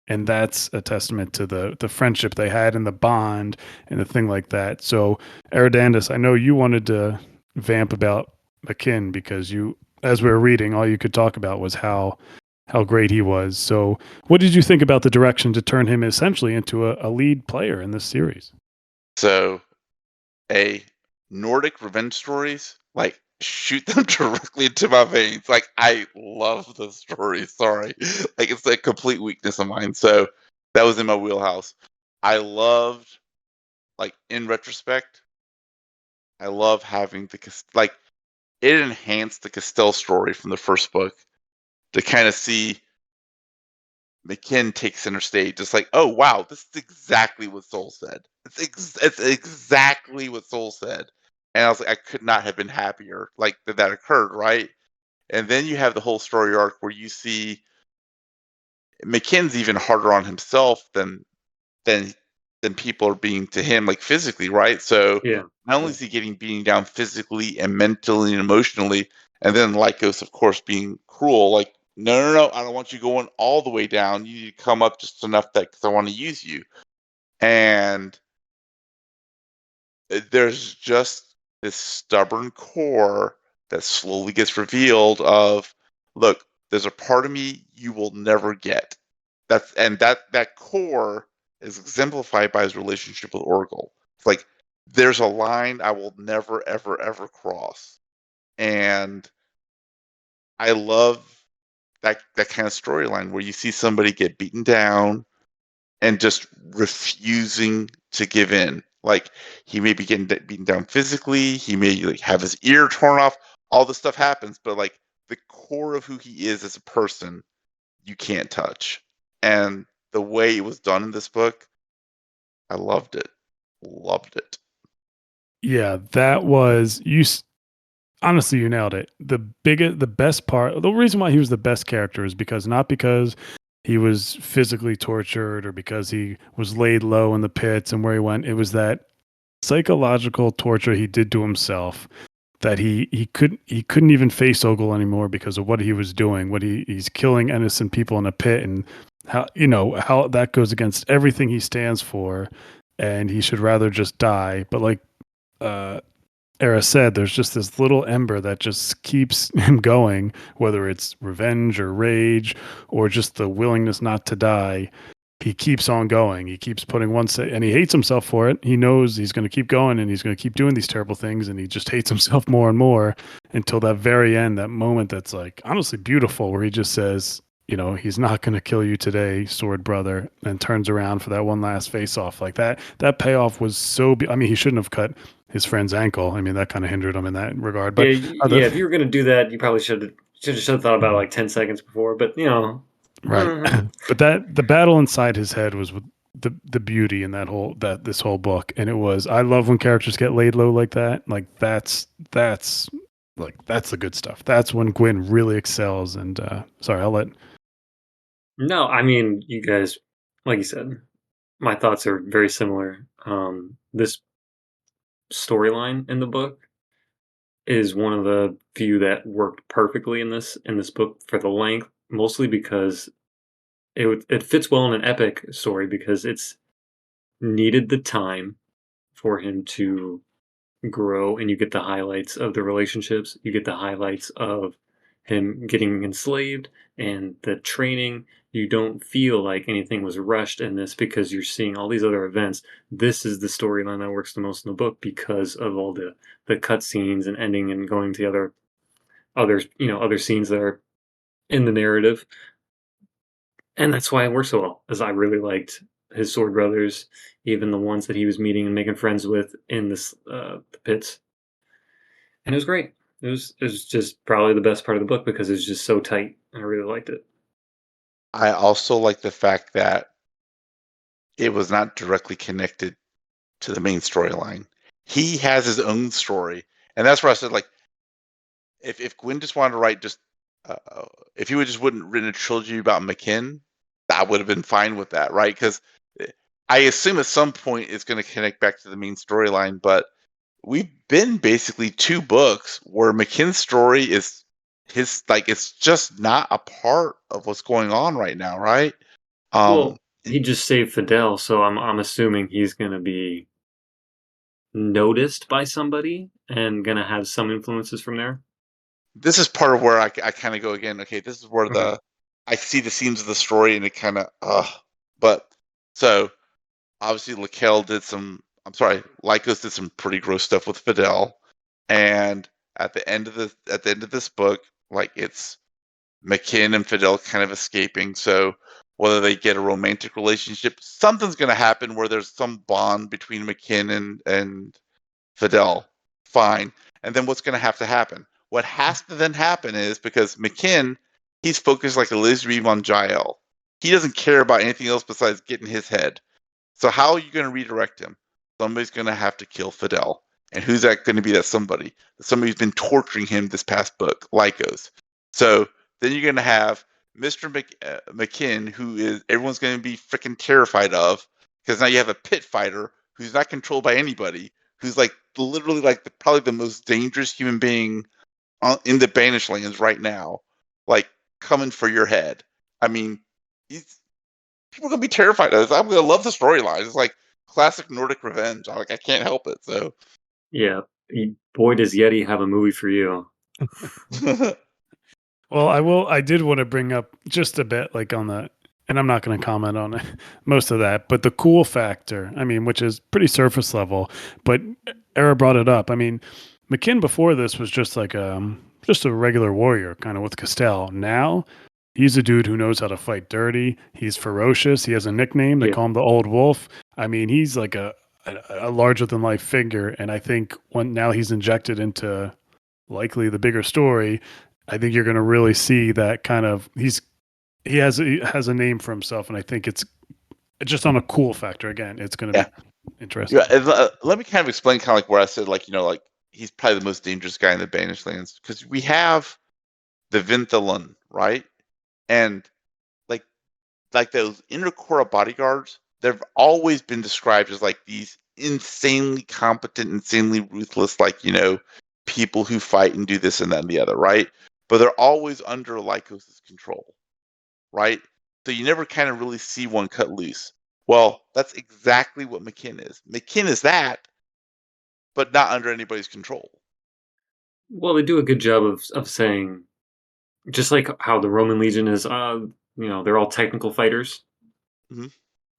And that's a testament to the friendship they had and the bond and the thing like that. So, Eradandis, I know you wanted to vamp about McKinn because as we were reading, all you could talk about was how great he was. So, what did you think about the direction to turn him essentially into a lead player in this series? So, Nordic revenge stories, like, shoot them directly into my veins. Like, I love those stories. Sorry, like it's a complete weakness of mine. So that was in my wheelhouse. I loved, like, in retrospect, I love having like it enhanced the Castell story from the first book to kind of see McKinn take center stage. Just like, oh wow, this is exactly what Soul said. It's exactly what Soul said. And I was like, I could not have been happier like that occurred, right? And then you have the whole story arc where you see McKinn's even harder on himself than than people are being to him, like physically, right? So Yeah. not only is he getting beaten down physically and mentally and emotionally, and then Lycos, of course, being cruel, like, no, I don't want you going all the way down. You need to come up just enough that because I want to use you. And there's just this stubborn core that slowly gets revealed of, look, there's a part of me you will never get. That core is exemplified by his relationship with Oracle. It's like there's a line I will never ever cross. And I love that kind of storyline where you see somebody get beaten down and just refusing to give in. Like he may be getting beaten down physically, he may like have his ear torn off. All this stuff happens, but like the core of who he is as a person, you can't touch. And the way it was done in this book, I loved it. Loved it. Yeah, that was honestly, you nailed it. The best part, the reason why he was the best character is because not because he was physically tortured or because he was laid low in the pits and where he went. It was that psychological torture he did to himself that he couldn't even face Ogle anymore because of what he was doing. He's killing innocent people in a pit, and how that goes against everything he stands for, and he should rather just die. But like uh Era said, there's just this little ember that just keeps him going, whether it's revenge or rage or just the willingness not to die. He keeps on going. He keeps putting and he hates himself for it. He knows he's going to keep going and he's going to keep doing these terrible things, and he just hates himself more and more until that very end, that moment that's like honestly beautiful, where he just says, he's not going to kill you today, sword brother, and turns around for that one last face off. Like that payoff was so. I mean, he shouldn't have cut his friend's ankle. I mean, that kind of hindered him in that regard. But Yeah. If you were gonna do that, you probably should have thought about it like 10 seconds before. But right. But the battle inside his head was with the beauty in this whole book, and it was. I love when characters get laid low like that. Like that's the good stuff. That's when Gwynne really excels. And sorry, I'll let. No, I mean, you guys, like you said, my thoughts are very similar. This storyline in the book is one of the few that worked perfectly in this book for the length, mostly because it fits well in an epic story because it's needed the time for him to grow, and you get the highlights of the relationships, you get the highlights of him getting enslaved and the training. You don't feel like anything was rushed in this because you're seeing all these other events. This is the storyline that works the most in the book because of all the cutscenes and ending and going to other scenes that are in the narrative. And that's why it works so well, as I really liked his sword brothers, even the ones that he was meeting and making friends with in the pits. And it was great. It was just probably the best part of the book because it was just so tight. I really liked it. I also like the fact that it was not directly connected to the main storyline. He has his own story, and that's where I said, like, if Gwynne just wanted to write if he would just wouldn't written a trilogy about McKinn, I would have been fine with that, right? Because I assume at some point it's going to connect back to the main storyline, but we've been basically 2 books where McKinn's story is it's just not a part of what's going on right now, right? Um, Well, he just saved Fidel, so I'm assuming he's gonna be noticed by somebody and gonna have some influences from there. this is part of where I kind of go again. Okay, this is where Okay. I see the seams of the story, and it kind of But so obviously, Lycos did some pretty gross stuff with Fidel, and at the end of this book, like it's McKinn and Fidel kind of escaping. So whether they get a romantic relationship, something's going to happen where there's some bond between McKinn and Fidel. Fine. And then what's going to happen? What has to then happen is because McKinn, he's focused like a laser beam on Jael. He doesn't care about anything else besides getting his head. So how are you going to redirect him? Somebody's going to have to kill Fidel. And who's that going to be? That somebody. Somebody who's been torturing him this past book, Lycos. So then you're going to have Mr. McKinn, who is everyone's going to be freaking terrified of, because now you have a pit fighter who's not controlled by anybody, who's like literally like probably the most dangerous human being in the Banished Lands right now, like coming for your head. I mean, people are gonna be terrified of this. I'm gonna love the storyline. It's like classic Nordic revenge. I can't help it. So Yeah. Boy, does Yeti have a movie for you. Well, I did want to bring up just a bit, like on the, and I'm not going to comment on most of that, but the cool factor, I mean, which is pretty surface level, but Era brought it up. I mean, McKinn before this was just a regular warrior, kind of with Castell. Now he's a dude who knows how to fight dirty. He's ferocious. He has a nickname. They Yeah. call him the Old Wolf. I mean, he's like a a larger than life figure. And I think when now he's injected into likely the bigger story, I think you're going to really see that kind of he has a name for himself, and I think it's just on a cool factor. Again, it's going to Yeah. be interesting. Yeah, let me kind of explain kind of like where I said like like he's probably the most dangerous guy in the Banished Lands because we have the Vinthalan, right? And like those inner core bodyguards, they've always been described as like these insanely competent, insanely ruthless, like people who fight and do this and that and the other, right? But they're always under Lycos' control, right? So you never kind of really see one cut loose. Well, that's exactly what McKinn is. McKinn is that, but not under anybody's control. Well, they do a good job of saying, just like how the Roman Legion is, they're all technical fighters, Mhm.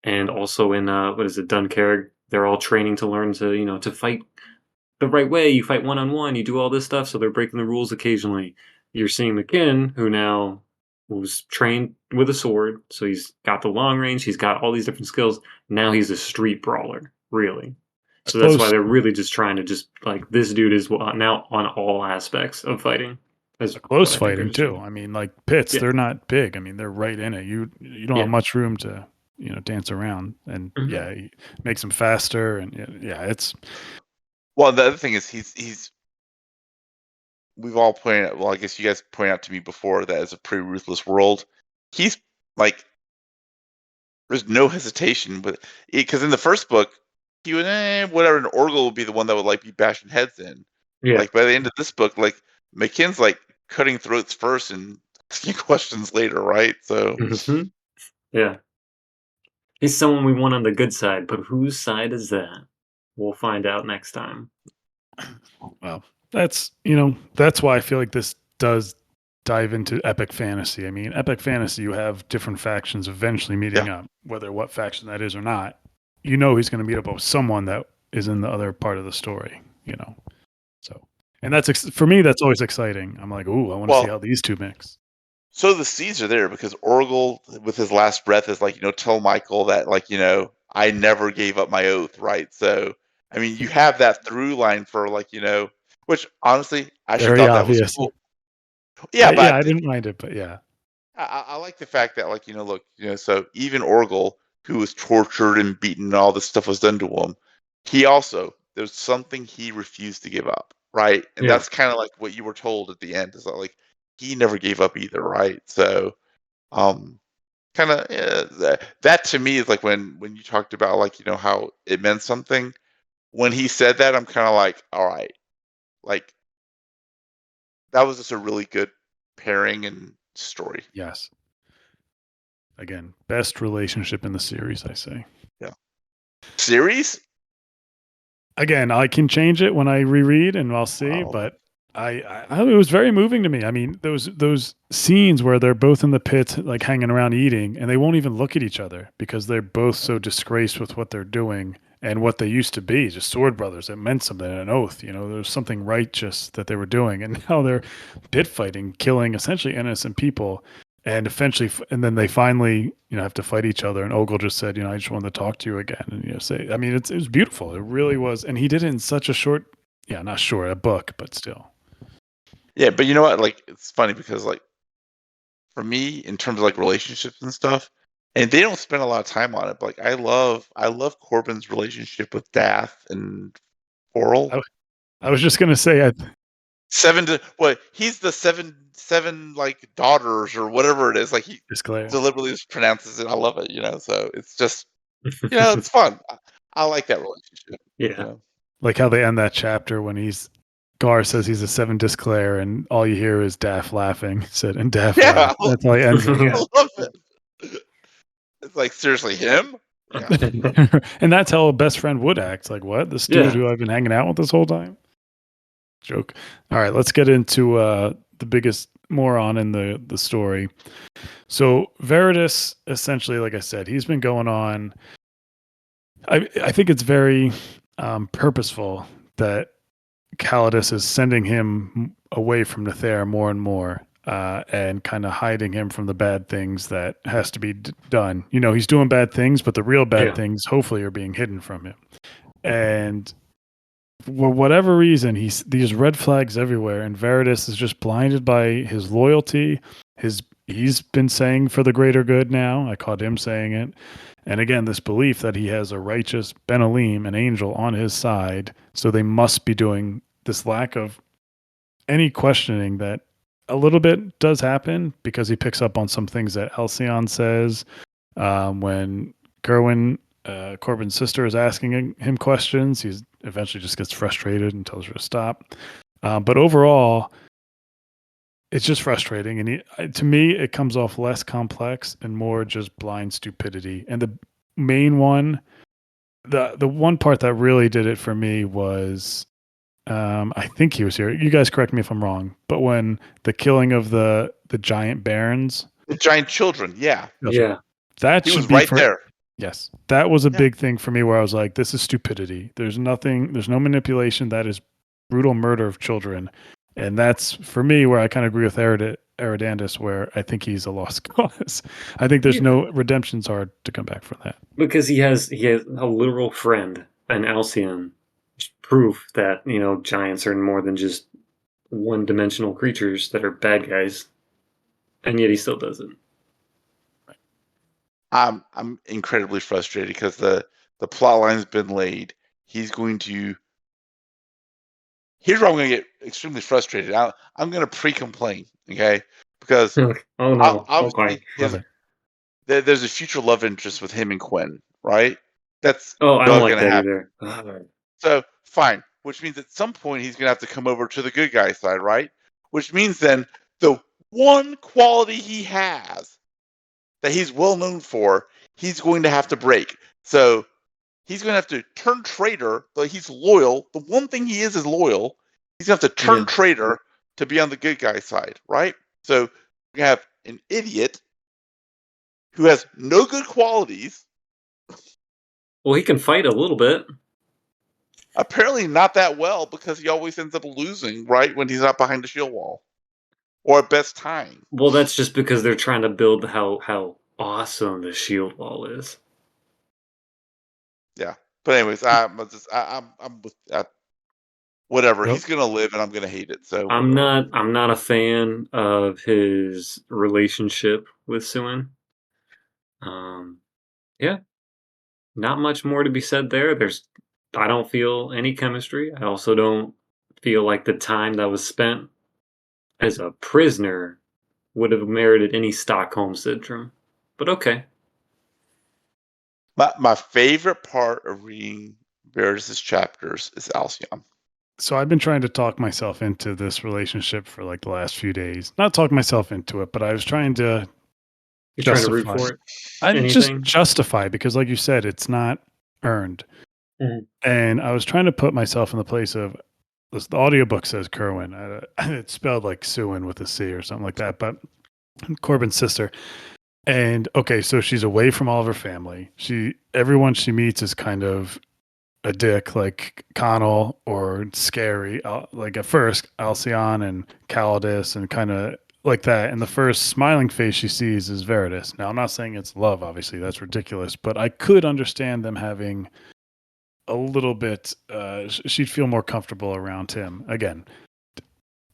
and also in what is it, Dunkirk, they're all training to learn to to fight the right way. You fight one on one. You do all this stuff, so they're breaking the rules occasionally. You're seeing McKinn, who now was trained with a sword, so he's got the long range. He's got all these different skills. Now he's a street brawler, really. So that's why they're really just trying to just like this dude is now on all aspects of fighting. As close fighting too. I mean, like pits, Yeah. they're not big. I mean, they're right in it. You don't have much room to dance around, and he makes them faster, and it's. Well, the other thing is he's. We've all pointed out. Well, I guess you guys pointed out to me before that it's a pretty ruthless world. He's like, there's no hesitation with it because in the first book he would whatever, and Orgel would be the one that would like be bashing heads in. Yeah. Like by the end of this book, like McKinn's like cutting throats first and asking questions later, right? So yeah, he's someone we want on the good side, but whose side is that? We'll find out next time. Well, that's that's why I feel like this does dive into epic fantasy. I mean, epic fantasy, you have different factions eventually meeting up, whether what faction that is or not. He's going to meet up with someone that is in the other part of the story. So, and that's for me. That's always exciting. I'm like, ooh, I want to see how these two mix. So the seeds are there because Orgel, with his last breath, is like, tell Michael that, like, I never gave up my oath, right? So, I mean, you have that through line for, like, which honestly, I actually thought that was cool. Yeah, but I didn't mind it, but yeah. I like the fact that, like, look, so even Orgel, who was tortured and beaten and all this stuff was done to him, there's something he refused to give up, right? And that's kind of like what you were told at the end, is that, like, he never gave up either, right? So, kind of that to me is like when you talked about, like, how it meant something. When he said that, I'm kind of like, all right, like that was just a really good pairing and story. Yes. Again, best relationship in the series, I say. Yeah. Series? Again, I can change it when I reread, and I'll see. Wow. But it was very moving to me. I mean, those scenes where they're both in the pit, like hanging around eating, and they won't even look at each other because they're both so disgraced with what they're doing and what they used to be, just sword brothers. It meant something, an oath. There was something righteous that they were doing, and now they're pit fighting, killing essentially innocent people. And eventually, and then they finally, have to fight each other. And Ogle just said, I just wanted to talk to you again. And say, I mean, it was beautiful. It really was. And he did it in such a short, not short, a book, but still. Yeah, but you know what? Like, it's funny because, like, for me, in terms of like relationships and stuff, and they don't spend a lot of time on it. But like, I love Corbin's relationship with Dath and Oral. I was just gonna say, he's the seven like daughters or whatever it is. Like he deliberately pronounces it. I love it. So it's just it's fun. I like that relationship. Yeah. Like how they end that chapter when Gar says he's a 7 Disclair, and all you hear is Daff laughing. Said and Daff. Yeah, that's how he ends it. I love it. It's like, seriously, him? Yeah. And that's how a best friend would act. Like, what? This dude who I've been hanging out with this whole time? Joke. All right, let's get into the biggest moron in the story. So Veritas, essentially, like I said, he's been going on. I think it's very purposeful that Calidus is sending him away from Nether more and more, and kind of hiding him from the bad things that has to be done. He's doing bad things, but the real bad things hopefully are being hidden from him. And for whatever reason, he's these red flags everywhere, and Veritas is just blinded by his loyalty. He's been saying for the greater good now. I caught him saying it. And again, this belief that he has a righteous Benelim, an angel, on his side. So they must be doing this lack of any questioning that a little bit does happen because he picks up on some things that Halcyon says when Gerwin, Corbin's sister, is asking him questions. He eventually just gets frustrated and tells her to stop. But overall, it's just frustrating. And to me, it comes off less complex and more just blind stupidity. And the main one, the one part that really did it for me was I think he was here. You guys correct me if I'm wrong, but when the killing of the giant barons, The giant children, yeah. Yeah. that He should was be right there. Yes, that was a Yeah. big thing for me where I was like, this is stupidity. There's no manipulation. That is brutal murder of children. And that's for me where I kind of agree with Eradandis, where I think he's a lost cause. I think there's Yeah. no redemption's hard to come back from that. Because he has a literal friend, an Alcyon, proof that, giants are more than just one-dimensional creatures that are bad guys, and yet he still does it. I'm incredibly frustrated because the plot line's been laid. He's going to. Here's where I'm going to get extremely frustrated. I'm going to pre-complain, okay? Because Oh no, obviously Love it. there's a future love interest with him and Quinn, right? That's Oh, I not don't like going to that happen. either. So fine, which means at some point he's going to have to come over to the good guy side, right? Which means then the one quality he has that he's well known for, he's going to have to break. So he's going to have to turn traitor, though he's loyal. The one thing he is loyal. He's going to have to turn Yeah. traitor to be on the good guy side, right? So we have an idiot who has no good qualities, Well, he can fight a little bit. apparently not that well because he always ends up losing, right, when he's not behind the shield wall. Or at best time. Well, that's just because they're trying to build how awesome the shield wall is. Yeah. But anyways, I'm with whatever. Yep. He's gonna live and I'm gonna hate it. So I'm whatever. not a fan of his relationship with Suen. Yeah, not much more to be said there. I don't feel any chemistry. I also don't feel like the time that was spent as a prisoner would have merited any Stockholm syndrome. But okay. My favorite part of reading Veritas' chapters is Alcyon. So I've been trying to talk myself into this relationship for like the last few days. Not talk myself into it, but I was trying to You're trying to root justify. for it? I just Anything? justify because, like you said, it's not earned. Mhm. And I was trying to put myself in the place of the audiobook says Kerwin. It's spelled like Suin with a C or something like that, but Corbin's sister. And okay, so she's away from all of her family. Everyone she meets is kind of a dick, like Connell, or scary. Like at first, Alcyon and Calidus, and kind of like that. And the first smiling face she sees is Veritas. Now, I'm not saying it's love, obviously, that's ridiculous, but I could understand them having a little bit. She'd feel more comfortable around him. Again,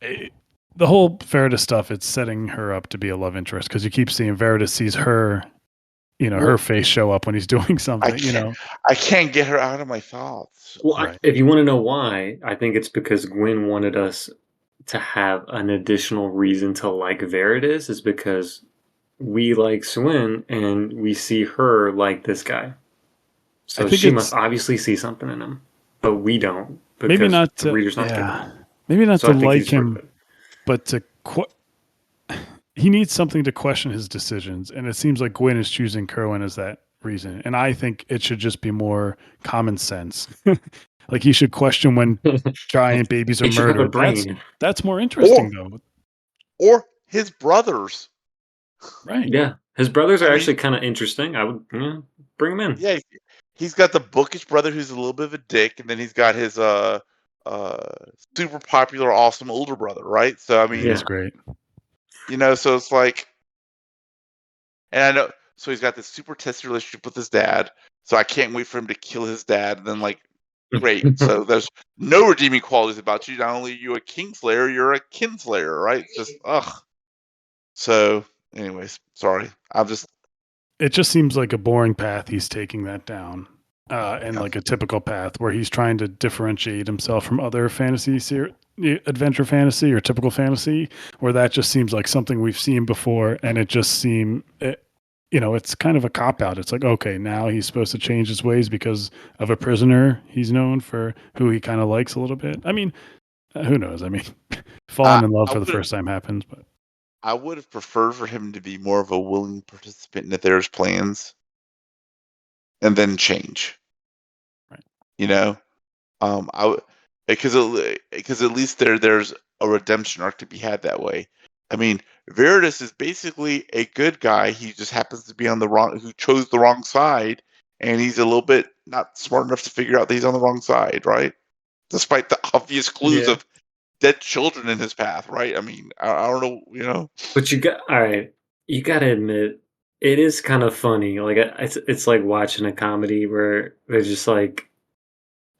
the whole Veritas stuff, it's setting her up to be a love interest because you keep seeing Veritas sees her, her face show up when he's doing something, I can't get her out of my thoughts. Well, Right. if you want to know why, I think it's because Gwynne wanted us to have an additional reason to like Veritas, is because we like Swin and we see her like this guy. So think she it's- must obviously see something in him, but we don't because maybe not the reader's not giving yeah, it. maybe not So to I think like he's for him, good. but he needs something to question his decisions, and it seems like Gwyn is choosing Kerwin as that reason. And I think it should just be more common sense. Like he should question when giant babies are He should have a murdered. brain. That's more interesting though. Or his brothers. Right. Yeah, his brothers are I mean- actually kind of interesting. I would bring him in. Yeah, he's got the bookish brother who's a little bit of a dick, and then he's got his super popular, awesome older brother, right? So I mean, He's great. so it's like, and I know, so he's got this super testy relationship with his dad. So I can't wait for him to kill his dad, and then like Great. So there's no redeeming qualities about you. Not only are you a kingslayer, you're a kinslayer, right? Just ugh. So, anyways, sorry. I'm just It just seems like a boring path he's taking that down, and yeah. like a typical path where he's trying to differentiate himself from other adventure fantasy or typical fantasy, where that just seems like something we've seen before, and it's kind of a cop out. It's like, okay, now he's supposed to change his ways because of a prisoner he's known for, who he kind of likes a little bit. I mean, who knows? I mean, falling I, in love I for the would first time happens, but I would have preferred for him to be more of a willing participant in Aether's plans and then change. right. You know, I would because at least there's a redemption arc to be had that way. I mean, Veritas is basically a good guy. He just happens to be who chose the wrong side, and he's a little bit not smart enough to figure out that he's on the wrong side, right? Despite the obvious clues Yeah. of dead children in his path, right? I mean, I don't know, you know. But all right. You gotta admit, it is kind of funny. Like it's like watching a comedy where they're just like,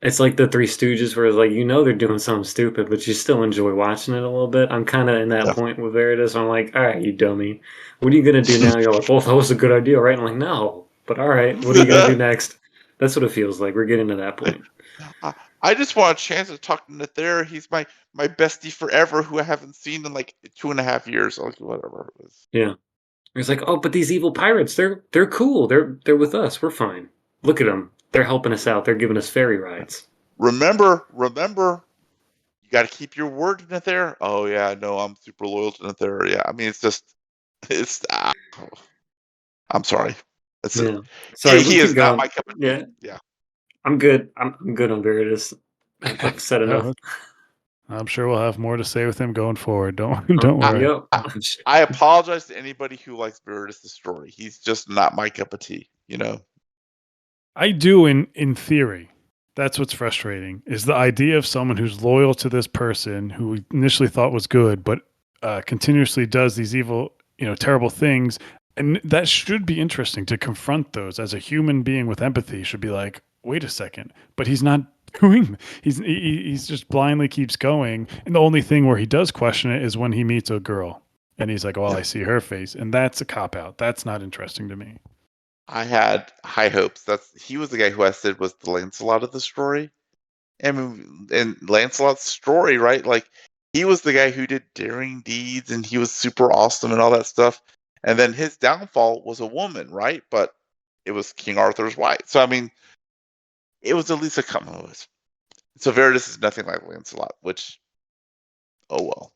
it's like the Three Stooges, where it's like they're doing something stupid, but you still enjoy watching it a little bit. I'm kind of in that Yeah. point with Veritas. I'm like, all right, you dummy, what are you gonna do now? You're like, well, that was a good idea, right? I'm like, no, but all right, what are you gonna do next? That's what it feels like. We're getting to that point. I, I just want a chance of talking to there. He's my bestie forever, who I haven't seen in like 2.5 years. Like whatever it was. Yeah. It's like, oh, but these evil pirates, they're cool. They're with us. We're fine. Look at them. They're helping us out. They're giving us ferry rides. Remember, you got to keep your word in Nether. Oh yeah, no, I'm super loyal to Nether. Yeah, I mean, it's. I'm sorry. Yeah. Sorry, we He keep is not my going. cup of tea. Yeah, Yeah. I'm good. I'm good on Veritas. I've said enough. Oh, I'm sure we'll have more to say with him going forward. Don't I, worry. Yep. I, I apologize to anybody who likes Veritas the story. He's just not my cup of tea. You know. I do in theory. That's what's frustrating, is the idea of someone who's loyal to this person who we initially thought was good, but continuously does these evil, terrible things. And that should be interesting to confront those as a human being with empathy. Should be like, wait a second, but he's not doing. He's just blindly keeps going, and the only thing where he does question it is when he meets a girl, and he's like, "Well, Yeah. I see her face," and that's a cop out. That's not interesting to me. I had high hopes. He was the guy who I said was the Lancelot of the story. I mean, and Lancelot's story, right? Like he was the guy who did daring deeds and he was super awesome and all that stuff. And then his downfall was a woman, right? But it was King Arthur's wife. So I mean, it was at least a compromise. So Veritas is nothing like Lancelot, which oh well.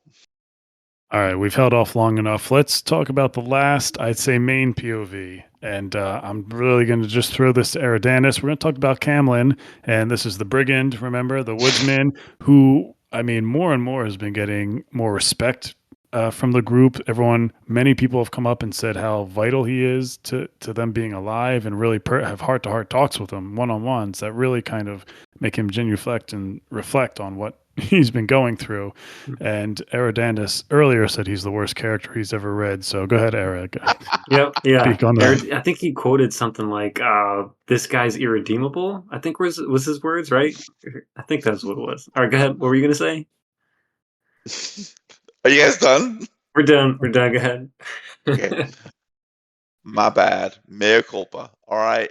All right, we've held off long enough. Let's talk about the last, I'd say, main POV. And I'm really going to just throw this to Eradandis. We're going to talk about Camlin, and this is the brigand, remember, the woodsman, who, I mean, more and more has been getting more respect from the group. Many people have come up and said how vital he is to them being alive, and really have heart-to-heart talks with him, one-on-ones, that really kind of make him genuflect and reflect on what he's been going through. And Eradandis earlier said he's the worst character he's ever read. So go ahead, Eric. Yep. Yeah. Speak on that. I think he quoted something like, "This guy's irredeemable." I think was his words, right? I think that's what it was. All right, go ahead. What were you gonna say? Are you guys done? We're done. We're done. Go ahead. Okay. My bad. Mea culpa. All right.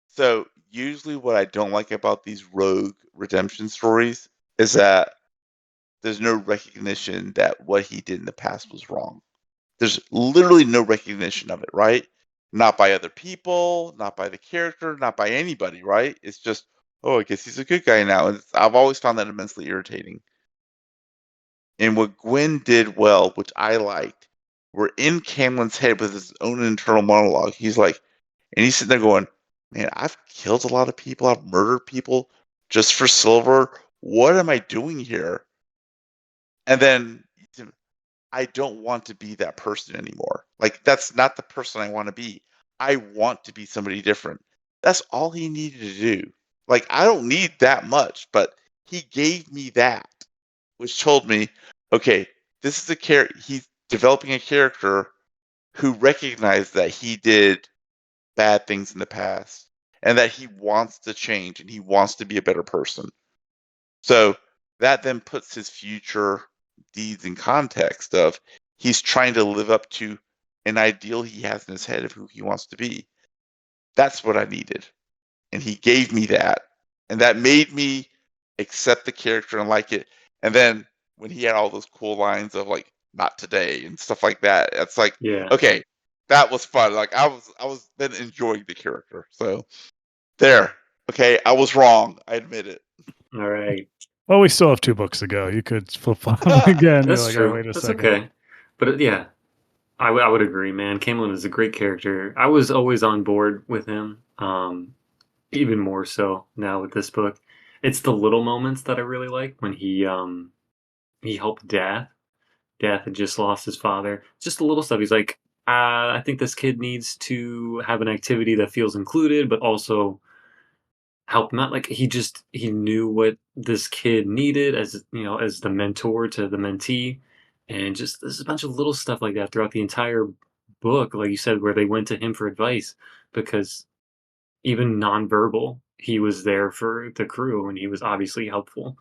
So usually what I don't like about these rogue redemption stories is that there's no recognition that what he did in the past was wrong. There's literally no recognition of it, right? Not by other people, not by the character, not by anybody, right? It's just, oh, I guess he's a good guy now. I've always found that immensely irritating. And what Gwynne did well, which I liked, were in Camlin's head with his own internal monologue. He's like, and he's sitting there going, man, I've killed a lot of people. I've murdered people just for silver. What am I doing here? And then I don't want to be that person anymore. Like, that's not the person I want to be. I want to be somebody different. That's all he needed to do. Like, I don't need that much, but he gave me that, which told me, okay, this is a character. He's developing a character who recognized that he did bad things in the past and that he wants to change and he wants to be a better person. So that then puts his future deeds in context of he's trying to live up to an ideal he has in his head of who he wants to be. That's what I needed. And he gave me that. And that made me accept the character and like it. And then when he had all those cool lines of like not today and stuff like that, it's like, Yeah. okay, that was fun. Like I was then enjoying the character. So there. Okay, I was wrong. I admit it. All right. Well, we still have 2 books to go. You could flip flop them again. You're That's like, "Oh, true. wait a That's second." okay. But yeah, I would agree, man. Camelin is a great character. I was always on board with him. Even more so now with this book. It's the little moments that I really like when he helped Dath. Dath had just lost his father. Just the little stuff. He's like, I think this kid needs to have an activity that feels included, but also help him out. Like he knew what this kid needed as as the mentor to the mentee, and just there's a bunch of little stuff like that throughout the entire book. Like you said, where they went to him for advice because even nonverbal, he was there for the crew, and he was obviously helpful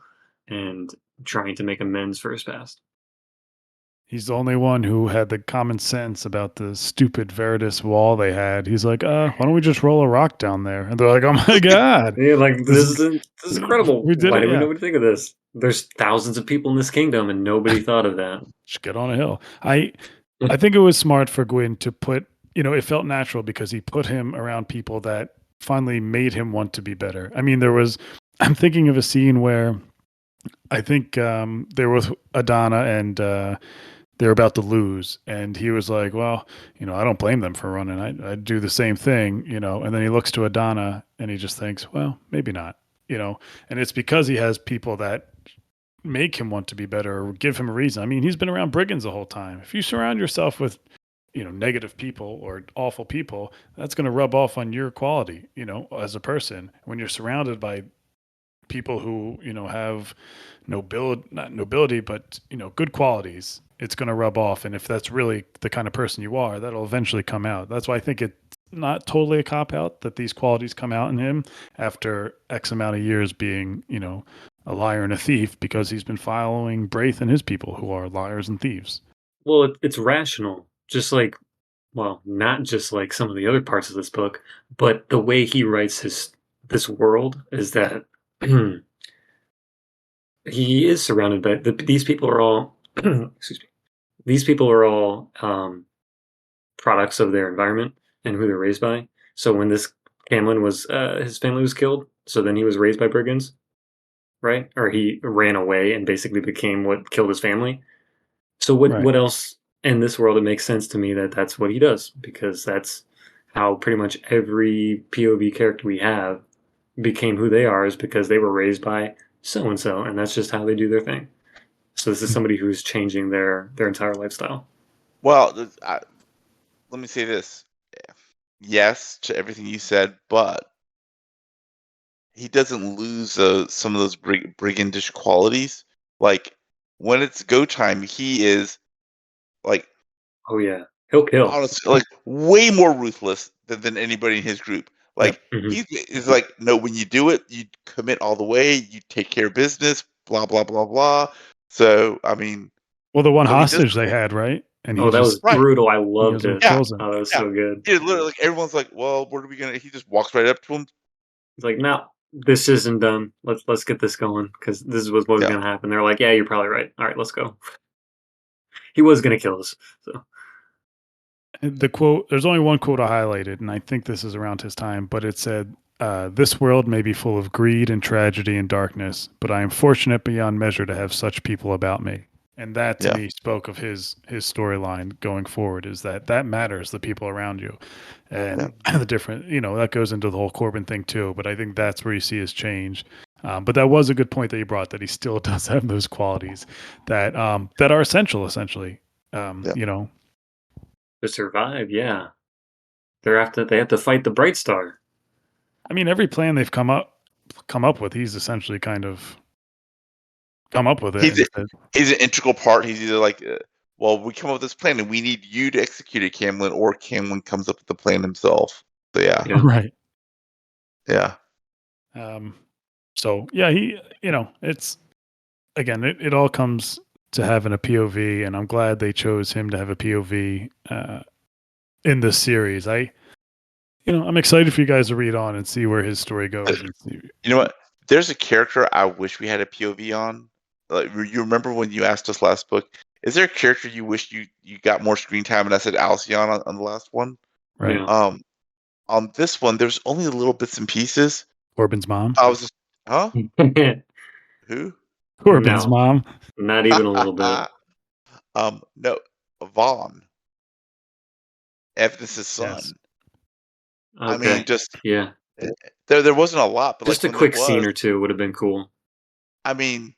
and trying to make amends for his past. He's the only one who had the common sense about the stupid Veritas wall they had. He's like, why don't we just roll a rock down there?" And they're like, "Oh my god, Yeah, like this this is incredible. we did Why it, did we yeah. never think of this? There's thousands of people in this kingdom, and nobody thought of that. Just get on a hill." I think it was smart for Gwyn to put, it felt natural because he put him around people that finally made him want to be better. I mean, I'm thinking of a scene where I think they were with Adana and they're about to lose. And he was like, "Well, I don't blame them for running. I'd do the same thing, And then he looks to Adana and he just thinks, well, maybe not, And it's because he has people that make him want to be better or give him a reason. I mean, he's been around brigands the whole time. If you surround yourself with, negative people or awful people, that's going to rub off on your quality, as a person. When you're surrounded by people who, have not nobility, but, good qualities, it's going to rub off. And if that's really the kind of person you are, that'll eventually come out. That's why I think it's not totally a cop out that these qualities come out in him after X amount of years being, a liar and a thief, because he's been following Braith and his people who are liars and thieves. Well, it's rational, just like well, not just like some of the other parts of this book, but the way he writes this world is that he is surrounded by these people are all excuse me. These people are all products of their environment and who they're raised by. So when this Camlin was his family was killed, so then he was raised by brigands, right? Or he ran away and basically became what killed his family. So Right. what else in this world? It makes sense to me that that's what he does because that's how pretty much every POV character we have became who they are is because they were raised by so and so, and that's just how they do their thing. So this is somebody who's changing their entire lifestyle. Well, let me say this. Yes to everything you said, but he doesn't lose some of those brigandish qualities. Like when it's go time, he is like Oh yeah, he'll kill. honestly like way more ruthless than anybody in his group. Yep. Like he is like, no, when you do it, you commit all the way, you take care of business, blah blah blah blah. So I mean, Well, the one so he does hostage they had, right? And he Oh, that was just right. brutal. I he loved goes and it. Yeah, kills him. Oh, that was yeah. so good. Yeah, literally, like everyone's like, well, what are we gonna? He just walks right up to him. He's like, no, this isn't done. Let's get this going because this is what was Yeah. gonna happen. They're like, yeah, you're probably right. All right, let's go. He was gonna kill us. So The quote, there's only one quote I highlighted, and I think this is around his time, but it said, "This world may be full of greed and tragedy and darkness, but I am fortunate beyond measure to have such people about me." And that to Yeah. me spoke of his storyline going forward, is that matters, the people around you. And the different, that goes into the whole Corbin thing too, but I think that's where you see his change. But that was a good point that you brought, that he still does have those qualities that that are essential, essentially. Yeah. to survive, yeah, they have to fight the Bright Star. I mean, every plan they've come up with, he's essentially kind of come up with it He's and said, he's an integral part. He's either like, well, we come up with this plan and we need you to execute it, Camlin, or Camlin comes up with the plan himself. So yeah, Yeah. right. Yeah. So yeah, it's again, it all comes to having a POV, and I'm glad they chose him to have a POV in this series. I'm excited for you guys to read on and see where his story goes. And see. You know what? There's a character I wish we had a POV on. Like, you remember when you asked us last book? Is there a character you wish you got more screen time? And I said Alcyon on the last one. Right. Yeah. On this one, there's only little bits and pieces. Corbin's mom. I was just, huh? Who? Corbin's No. mom. Not even a little bit. No, Vaughn, Evanes's son. Yes. I mean, just Yeah. there wasn't a lot, but Just like a when quick there was, scene or two would have been cool. I mean,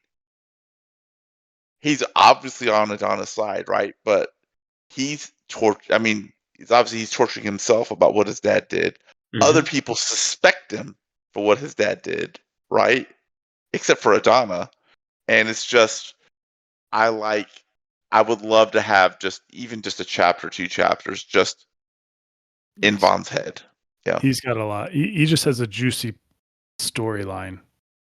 he's obviously on Adonis' side, right? But he's I mean, he's torturing himself about what his dad did. Other Mhm. people suspect him for what his dad did, right? Except for Adana. And it's just, I would love to have even just a chapter, 2 chapters, just in Yes. Vaughn's head. Yeah. He's got a lot. He just has a juicy storyline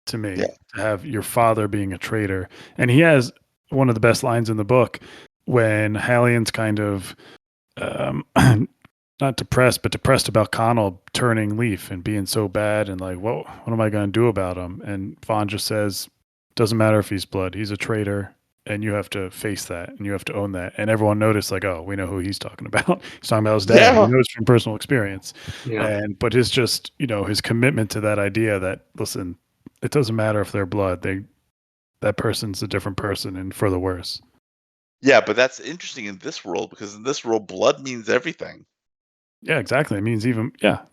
to me, Yeah. to have your father being a traitor. And he has one of the best lines in the book when Hallian's kind of not depressed, but depressed about Connell turning leaf and being so bad, and like, what am I going to do about him? And Vaughn just says, doesn't matter if he's blood, he's a traitor, and you have to face that, and you have to own that. And everyone noticed, like, oh, we know who he's talking about. He's talking about his dad. Yeah. He knows from personal experience. Yeah. But his just, his commitment to that idea that, listen, it doesn't matter if they're blood. That person's a different person, and for the worse. Yeah, but that's interesting in this world, because in this world, blood means everything. Yeah, exactly. It means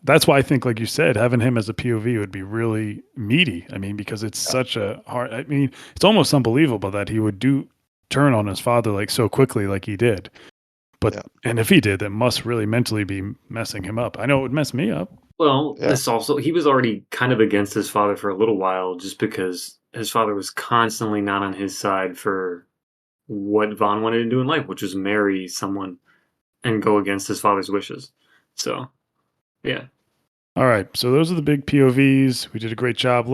that's why I think, like you said, having him as a POV would be really meaty. I mean, because it's such a hard, I mean, it's almost unbelievable that he would turn on his father like so quickly, like he did. But, and if he did, that must really mentally be messing him up. I know it would mess me up. Well, Yeah. this also, he was already kind of against his father for a little while, just because his father was constantly not on his side for what Vaughn wanted to do in life, which was marry someone and go against his father's wishes. So, yeah. All right. So those are the big POVs. We did a great job.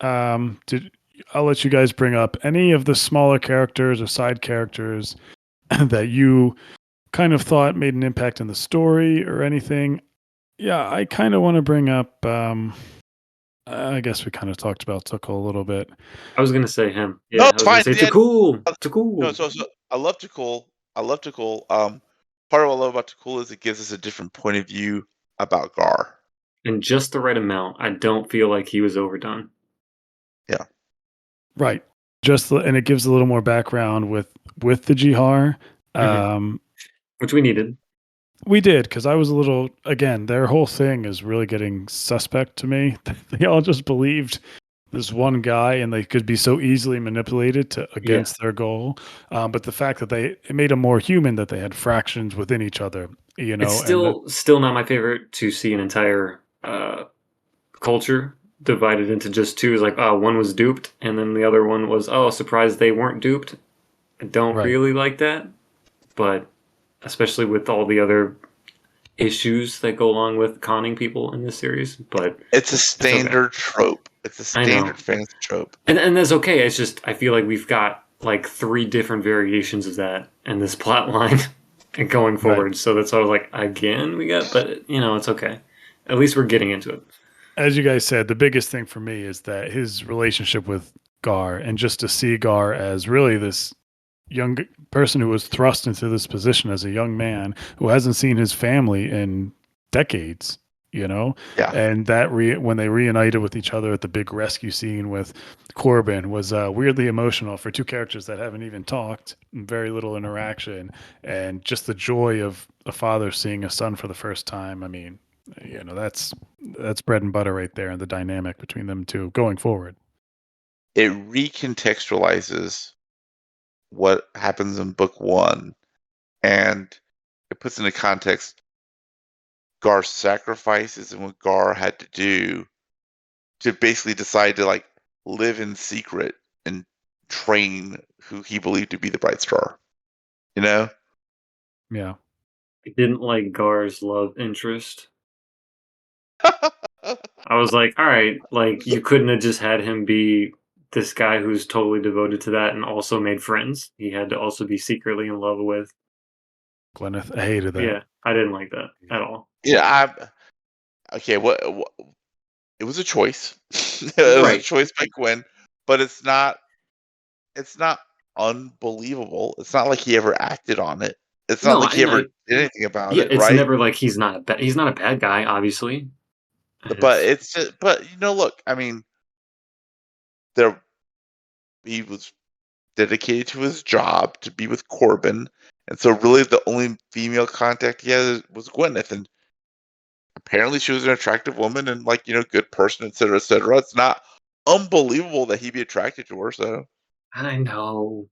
I'll let you guys bring up any of the smaller characters or side characters that you kind of thought made an impact in the story or anything. Yeah, I kind of want to bring up. I guess we kind of talked about Tuckle a little bit. I was gonna say him. No, Yeah, I it's was gonna fine. say Yeah, Takul. no, Takul. so I love Takul. I love Takul. Part of what I love about Takul is it gives us a different point of view about Gar. And just the right amount. I don't feel like he was overdone. Yeah. Right. And it gives a little more background with the Jihar. Which we needed. We did, because I was a little, again, their whole thing is really getting suspect to me. They all just believed this one guy, and they could be so easily manipulated against their goal. But the fact that it made them more human, that they had fractions within each other, It's still not my favorite to see an entire culture divided into just two. Is like, oh, one was duped, and then the other one was, oh, surprised they weren't duped. I don't really like that, but especially with all the other issues that go along with conning people in this series. But it's a standard trope. It's a standard fantasy trope, and that's okay. It's just I feel like we've got like 3 different variations of that in this plot line and going forward. Right. So that's why I was like, again, but it's okay. At least we're getting into it. As you guys said, the biggest thing for me is that his relationship with Gar, and just to see Gar as really this young person who was thrust into this position as a young man who hasn't seen his family in decades, and that when they reunited with each other at the big rescue scene with Corbin was weirdly emotional for 2 characters that haven't even talked, very little interaction, and just the joy of a father seeing a son for the first time. I mean, that's bread and butter right there, and the dynamic between them two going forward. It recontextualizes what happens in book 1, and it puts into context Gar's sacrifices and what Gar had to do to basically decide to like live in secret and train who he believed to be the Bright Star. Yeah. I didn't like Gar's love interest. I was like, all right, like you couldn't have just had him be this guy who's totally devoted to that and also made friends. He had to also be secretly in love with. Gwyneth, I hated that. Yeah, I didn't like that at all. Yeah, okay. What? It was a choice. It was a Right. choice by Gwynne, but it's not. It's not unbelievable. It's not like he ever acted on it. It's not No, like he and ever I did anything about yeah, it, it's right? never like he's not a bad guy, obviously. But It's it's just, but look, I mean, there he was dedicated to his job to be with Corbin, and so really the only female contact he had was Gwyneth, and apparently she was an attractive woman and like good person, etc., etc. It's not unbelievable that he'd be attracted to her. So I know.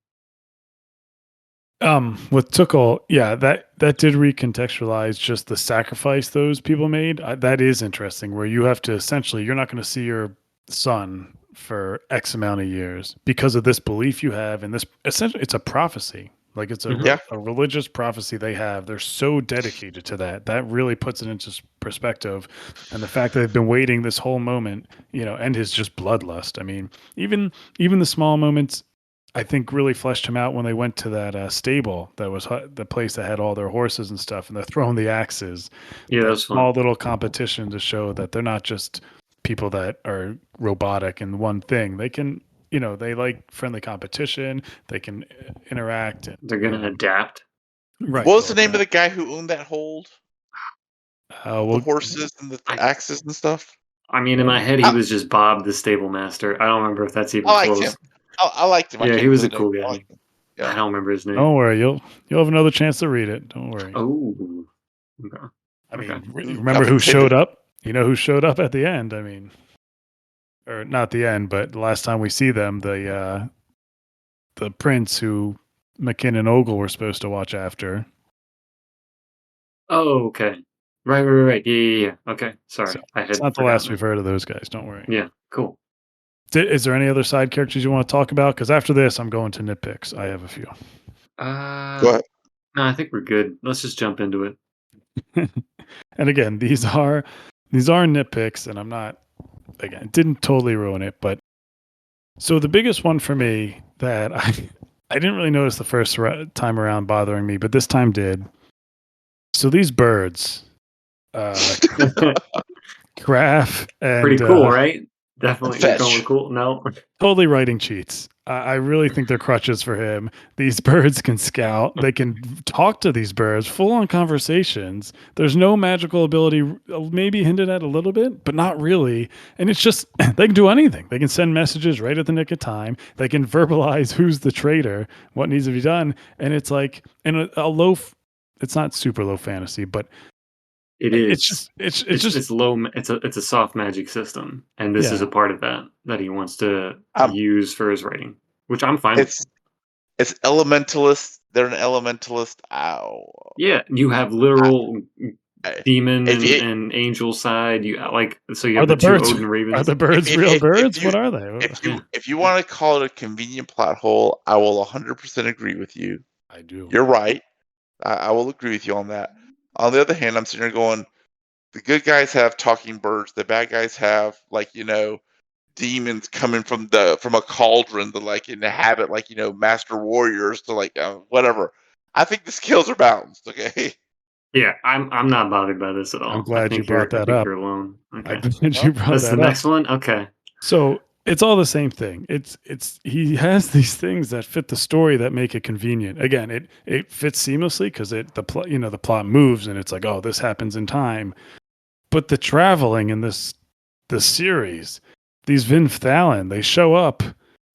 With Tuchel, yeah, that did recontextualize just the sacrifice those people made. That is interesting, where you have to essentially, you're not going to see your son for X amount of years because of this belief you have, and this essentially, it's a prophecy. Like it's Mhm. yeah, a religious prophecy they have. They're so dedicated to that. That really puts it into perspective, and the fact that they've been waiting this whole moment, and his just bloodlust. I mean, even the small moments I think really fleshed him out when they went to that stable that was the place that had all their horses and stuff, and they're throwing the axes. Yeah, That that's fun. small little competition to show that they're not just people that are robotic in one thing. They can, they like friendly competition. They can interact. And, They're gonna adapt. right. what was They'll the name of the adapt. guy who owned that hold? The Well, horses and the I axes and stuff. I mean, in yeah. my head, he I, was just Bob the stable master. I don't remember if that's I even liked him. close. I liked him. I Yeah, can't he remember was a the name. cool I guy. liked him. Yeah. I don't remember his name. Don't worry. You'll have another chance to read it. Don't worry. Oh, okay. I Okay. mean, Mm, remember nothing who showed said up? You know who showed up at the end? I mean, or not the end, but the last time we see them, the prince who McKin and Ogle were supposed to watch after. Oh, okay. Right. Yeah. Okay. So Sorry, I it's had not the last forgotten we've that. heard of those guys. Don't worry. Yeah. Cool. Is there any other side characters you want to talk about? Because after this, I'm going to nitpicks. I have a few. Go Uh, ahead. no, I think we're good. Let's just jump into it. And again, these are nitpicks, and I'm not again didn't totally ruin it, but so the biggest one for me that I didn't really notice the first time around bothering me, but this time did. So these birds, uh, Graf Pretty and cool, right? Definitely. You're going with Fetch. cool. No. totally writing cheats. I really think they're crutches for him. These birds can scout. They can talk to these birds, full on conversations. There's no magical ability, maybe hinted at a little bit, but not really. And it's just, they can do anything. They can send messages right at the nick of time. They can verbalize who's the traitor, what needs to be done. And it's like, in a low, it's not super low fantasy, but It it's is. just, it's just, It's low. It's a soft magic system, and this is a yeah. part of that he wants to Um, use for his writing, which I'm fine with. it's elementalist. They're an elementalist. Ow. Yeah, you have I, literal demon if you and angel side. You like so you Are have the the two birds, Odin are ravens. the birds real birds? if you What are they? Yeah, if you want to call it a convenient plot hole, I will 100% agree with you. I do. You're right. I will agree with you on that. On the other hand, I'm sitting there going, the good guys have talking birds. The bad guys have demons coming from a cauldron to like inhabit master warriors to whatever. I think the scales are balanced. Okay. yeah. I'm not bothered by this at I'm all. glad you brought I that think up. you're alone. I'm Okay, glad you brought that's the that up. next one. Okay, So it's all the same thing. It's he has these things that fit the story that make it convenient. Again, it fits seamlessly because the plot moves and it's like, oh, this happens in time. But the traveling in this series, these Vin Thalen, they show up.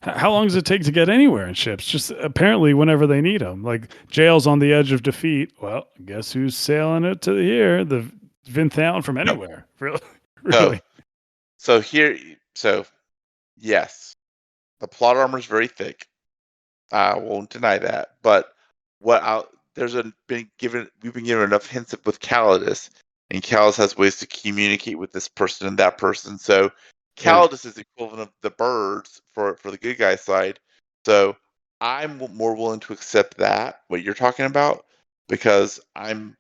How long does it take to get anywhere in ships? Just apparently whenever they need them. Like jail's on the edge of defeat. Well, guess who's sailing it to here? The Vin Thalen from No. anywhere. Really, No. really. So here. So yes, the plot armor is very thick. I won't deny that. But what I we've been given enough hints with Calidus, and Calidus has ways to communicate with this person and that person. So right. Calidus is the equivalent of the birds for the good guy side. So I'm more willing to accept that what you're talking about because I'm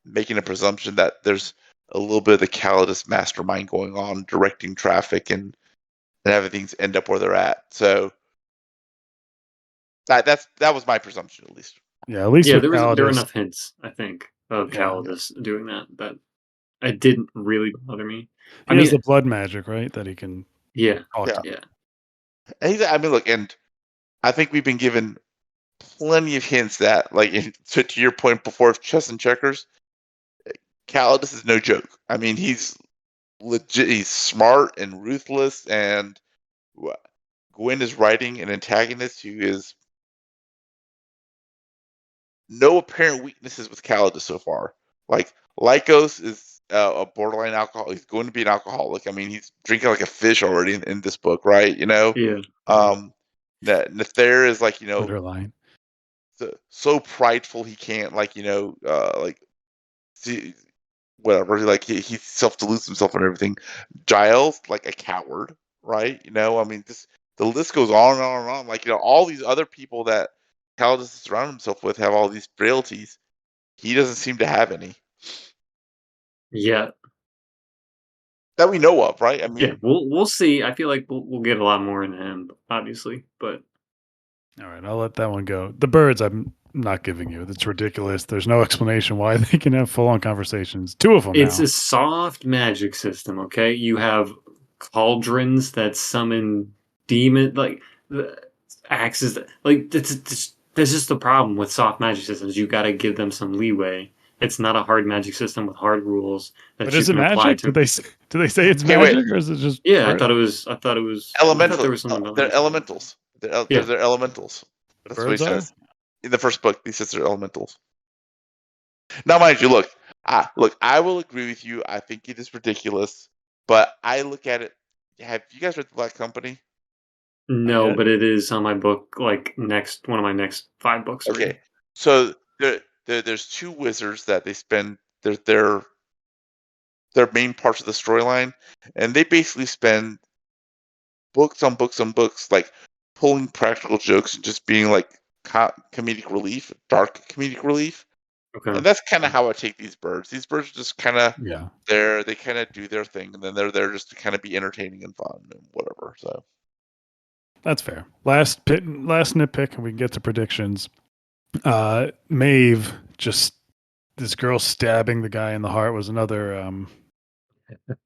making a presumption that there's a little bit of the Calidus mastermind going on, directing traffic and having things end up where they're at. So that was my presumption, at least. Yeah, at least Yeah, with there were Calidus. enough hints, I think, of Yeah. Calidus doing that it didn't really bother me. He has the blood magic, right? That he can Yeah, talk to. yeah. And I mean, look, and I think we've been given plenty of hints that, like, to your point before of chess and checkers, Calidus is no joke. I mean, he's legit. He's smart and ruthless, and Gwynne is writing an antagonist who is no apparent weaknesses with Calidus so far. Like Lycos is a borderline alcohol. He's going to be an alcoholic. I mean, he's drinking like a fish already in this book, right? You know. Yeah. Nether is like, Borderline. so prideful he can't, like, like see whatever. He self dilutes himself and everything. Giles, like a coward, right? I mean, the list goes on and on and on. Like, all these other people that Calidus has surrounded himself with have all these frailties. He doesn't seem to have any Yeah. that we know of, right? I Yeah, mean, we'll see. I feel like we'll get a lot more into him, obviously, but All right, I'll let that one go. The birds, I'm not giving you. That's ridiculous. There's no explanation why they can have full on conversations. Two of them it's now. a soft magic system, okay? You have cauldrons that summon demon like the axes like that's just the problem with soft magic systems. You got to give them some leeway. It's not a hard magic system with hard rules that But you is it can apply magic? to. Do they say it's Okay, wait. magic, or is it just? Yeah, bird? I thought elemental. there was something about They're that. elementals. Yeah. They're elementals. That's what he Birds are? says in the first book. He says they're elementals. Now, mind you, look, I will agree with you. I think it is ridiculous, but I look at it. Have you guys read The Black Company? No, yet. but it is on my book, like one of my next 5 books. Okay, so there's two wizards that they spend their main parts of the storyline, and they basically spend books on books on books, like pulling practical jokes and just being like comedic relief, dark comedic relief. Okay. And that's kind of how I take these birds. These birds just kind of Yeah, they kind of do their thing, and then they're there just to kind of be entertaining and fun and whatever. So that's fair. Last nitpick, and we can get to predictions. Maeve, just this girl stabbing the guy in the heart was another.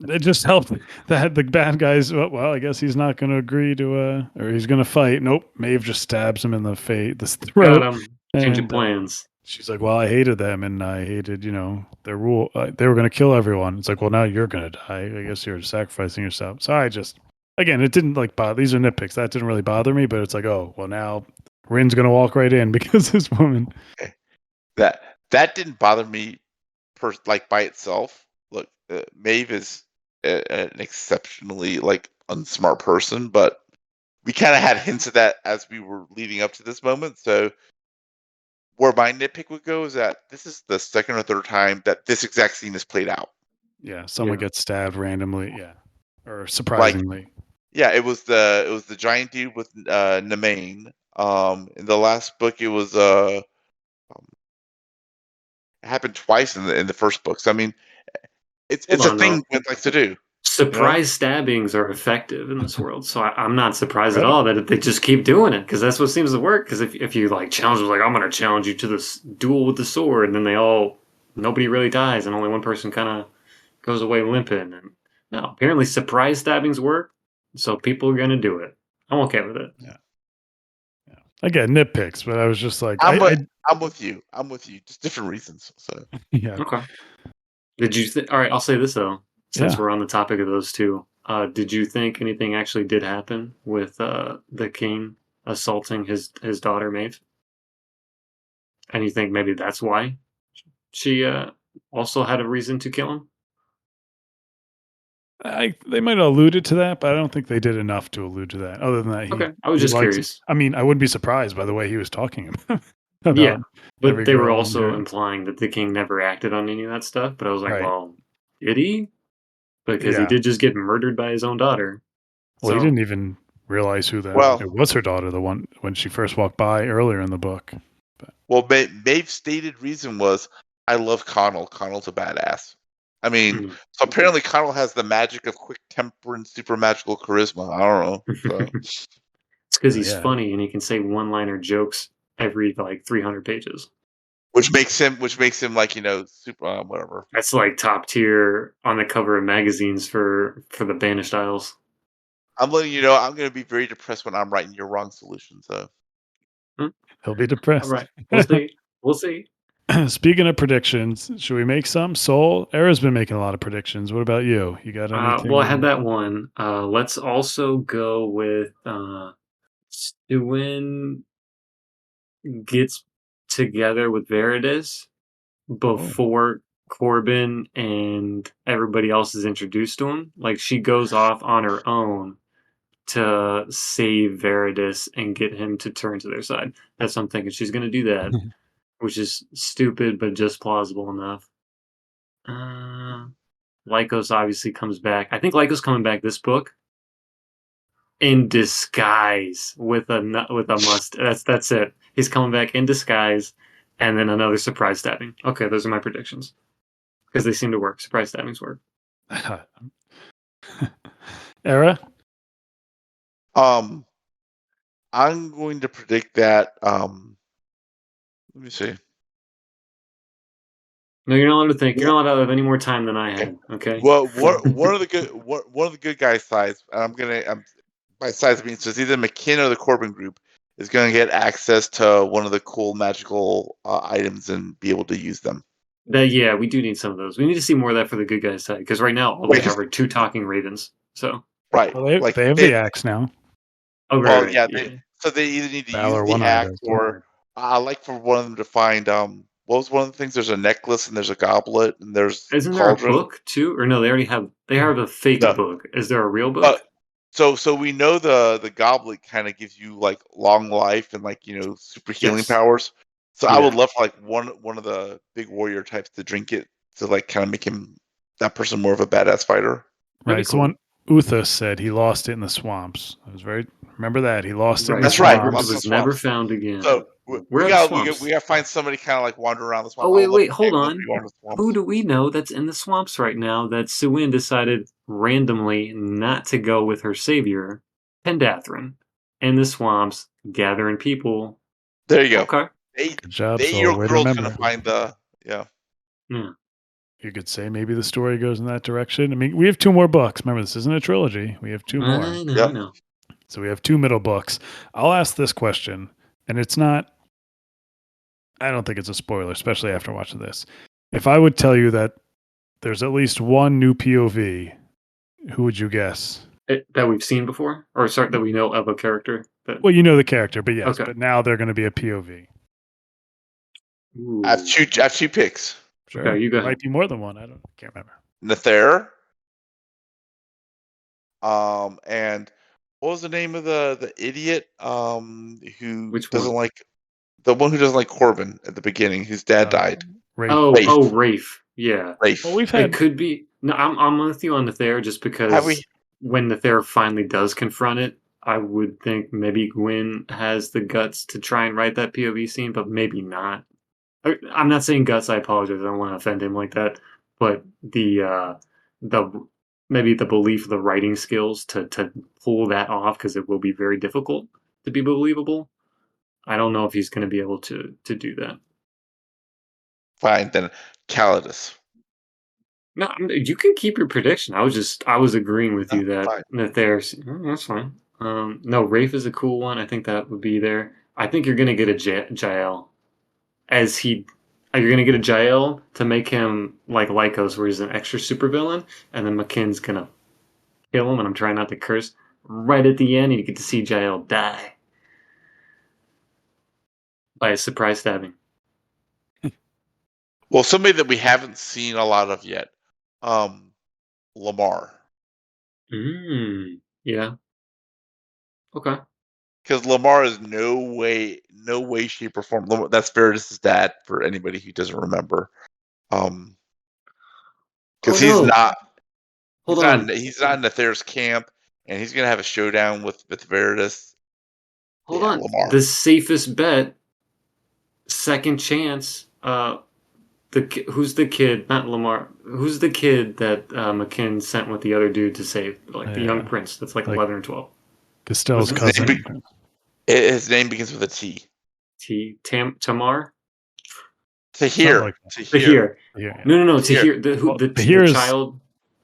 It just helped that the bad guys. Well, I guess he's not going to agree to, or he's going to fight. Nope. Maeve just stabs him in the throat. Got 'em. Changing And plans. she's like, "Well, I hated them, and I hated, their rule. They were going to kill everyone." It's like, "Well, now you're going to die. I guess you're sacrificing yourself." So again, it didn't like bother. These are nitpicks. That didn't really bother me, but it's like, oh, well, now Rin's going to walk right in because this woman. that didn't bother me, like by itself. Look, Maeve is an exceptionally like unsmart person, but we kind of had hints of that as we were leading up to this moment. So where my nitpick would go is that this is the second or third time that this exact scene is played out. Yeah, someone Yeah. gets stabbed randomly. Yeah, or Like, surprisingly. yeah, it was the giant dude with Nemain. In the last book, it was it happened twice in the first book. So I mean, it's Hold a on, thing though. Gwynne likes to do. Surprise stabbings are effective in this world, so I'm not surprised at Right. all that they just keep doing it, because that's what seems to work. Because if you like challenge them, like I'm going to challenge you to this duel with the sword, and then nobody really dies, and only one person kind of goes away limping. And no, apparently surprise stabbings work, so people are going to do it. I'm okay with it. Yeah. Again, nitpicks, but I was just like, I'm with you. I'm with you. Just different reasons. So yeah. Okay. Did you? All right, I'll say this though, since Yeah. we're on the topic of those two. Did you think anything actually did happen with the king assaulting his daughter Maeve? And you think maybe that's why she also had a reason to kill him? They might have alluded to that, but I don't think they did enough to allude to that. Other than that, Okay, I was he just likes. curious. I mean, I wouldn't be surprised by the way he was talking about Yeah, but every they were girl in also there. implying that the king never acted on any of that stuff. But I was like, Right. well, did he? Because he Yeah. did just get murdered by his own daughter. Well, he So didn't even realize who Well- it was her daughter, the one when she first walked by earlier in the book. Maeve's stated reason was, I love Connell. Connell's a badass. I mean, so apparently Connell has the magic of quick temper and super magical charisma. I don't know. So It's because he's yeah. funny and he can say one-liner jokes every like 300 pages. which makes him like, super whatever. That's like top tier on the cover of magazines for the Banished Isles. I'm letting you know I'm gonna be very depressed when I'm writing your wrong solution. So He'll be All depressed. right, we'll see. We'll see. Speaking of predictions, should we make some? Soul, Era's been making a lot of predictions. What about you? You got anything? Well, I had that one. Let's also go with Stewin gets together with Veridis Oh. before Corbin and everybody else is introduced to him. Like she goes off on her own to save Veridis and get him to turn to their side. That's what I'm thinking. She's going to do that, which is stupid but just plausible enough. Lycos obviously comes back. I think Lycos coming back this book in disguise with a must. That's it. He's coming back in disguise, and then another surprise stabbing. Okay, those are my predictions because they seem to work. Surprise stabbings work. Era? I'm going to predict that. Let me see. No, you're not allowed to think. You're not allowed to have any more time than I had. Okay. Well, one of the good guys' sides, and by sides I mean so it's either McKin or the Corbin group is going to get access to one of the cool magical items and be able to use them. Yeah, we do need some of those. We need to see more of that for the good guys' side because right now all we Right, have are 2 talking ravens. So right, Well, they, like they have the axe now. oh well, right, yeah, yeah. so they either need to use Valour the one axe eyed. or I like for one of them to find what was one of the things? There's a necklace and there's a goblet and there's Isn't there a cauldron. book too? Or no, they have a fake No, book. Is there a real book? so we know the goblet kind of gives you like long life and like super healing Yes. powers. So I Yeah. would love for like one of the big warrior types to drink it to like kind of make that person more of a badass fighter. Right. So one Uthas said he lost it in the swamps. I was very remember that. He lost it in Right. the That's right. swamps. Lost It in the was never swamps. found again. So Where are the swamps? we got to find somebody kind of like wander around the swamp. Oh I would love wait, to hold hang with on. people in the swamps. Who do we know that's in the swamps right now that Suin decided randomly not to go with her savior, Pendathrin, in the swamps, gathering people? There you go. Okay. Good job, The Soul. 8-year-old Way to girl's remember. gonna find the yeah. Yeah. You could say maybe the story goes in that direction. I mean, we have 2 more books. Remember, this isn't a trilogy. We have 2 more. I know, Yep. I know. So we have 2 middle books. I'll ask this question, and it's not, I don't think it's a spoiler, especially after watching this. If I would tell you that there's at least one new POV, who would you guess? That we've seen before? Or sorry, that we know of a character? That, Well, you know the character, but yes, okay. but now they're going to be a POV. Ooh. I have 2 picks. Sure. Okay, you go Might ahead. be more than one. I can't remember. Nether. And what was the name of the idiot who Which doesn't one? like the one who doesn't like Corbin at the beginning, whose dad died? Rafe. Oh, Rafe. Yeah. Rafe. Well, we've It had could be. No, I'm with you on Nether just Have we? because when Nether finally does confront it, I would think maybe Gwynne has the guts to try and write that POV scene, but maybe not. I'm not saying guts. I apologize. I don't want to offend him like that. But the maybe the belief, the writing skills to pull that off because it will be very difficult to be believable. I don't know if he's going to be able to do that. Fine, then Calidus. No, you can keep your prediction. I was agreeing with No, you that fine. there's that's fine. No, Rafe is a cool one. I think that would be there. I think you're gonna get a Jael as he. You're gonna get a Jael to make him like Lycos, where he's an extra supervillain, and then McKin's gonna kill him. And I'm trying not to curse. Right at the end, and you get to see Jael die by a surprise stabbing. Well, somebody that we haven't seen a lot of yet. Lamar. Yeah. Okay. Because Lamar is no way, shape, or form. That's Veridis' dad for anybody who doesn't remember. Oh Because no! Hold on. he's not in Nether's camp, and he's gonna have a showdown with Veridis. Hold Yeah, on. Lamar. The safest bet, second chance. who's the kid? Not Lamar. Who's the kid that McKinn sent with the other dude to save? Like the young Yeah. prince that's like Like 11 or 12. Castell's What's his cousin. His name begins with a T. Tamar? Tahir. like that. Tahir. Tahir. Yeah. No. Tahir. Tahir. The Tahir's child.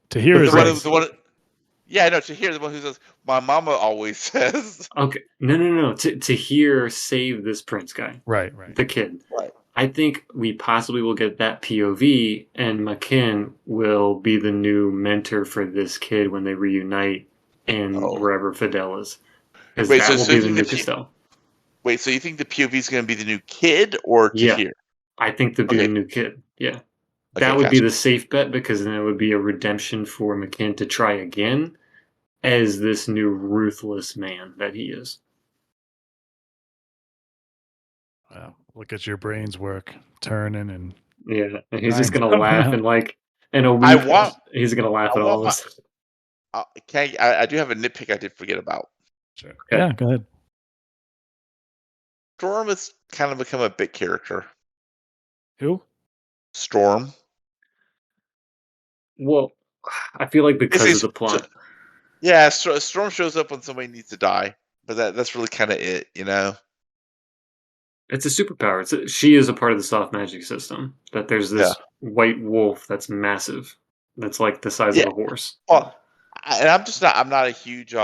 Tahir The is one, like, the one, yeah, no, Tahir, the one who says, "My mama always says." Okay. No. Tahir save this prince guy. right. The kid. Right. I think we possibly will get that POV, and McKinn will be the new mentor for this kid when they reunite in Oh. wherever Fidel is. Because Wait, that will be you the think new Castell. Wait, so you think the POV is going to be the new kid or Yeah. Tahir? I think that'd be Okay. the new kid. Yeah. Okay, That would be gotcha. the safe bet because then it would be a redemption for McKinn to try again as this new ruthless man that he is. Wow, look at your brains work, turning and Yeah. And he's just trying going to something laugh out. and like in a I week, want, he's going to laugh I at all want of my. us. I do have a nitpick I did forget about. Sure. Okay. Yeah, go ahead. Storm has kind of become a bit character. Who? Storm. Well, I feel like because of the So, plot. yeah, Storm shows up when somebody needs to die, but that's really kind of it, you know. It's a superpower. She is a part of the soft magic system. That there's Yeah. this white wolf that's massive. That's like the size Yeah. of a horse. Well, and I'm not a huge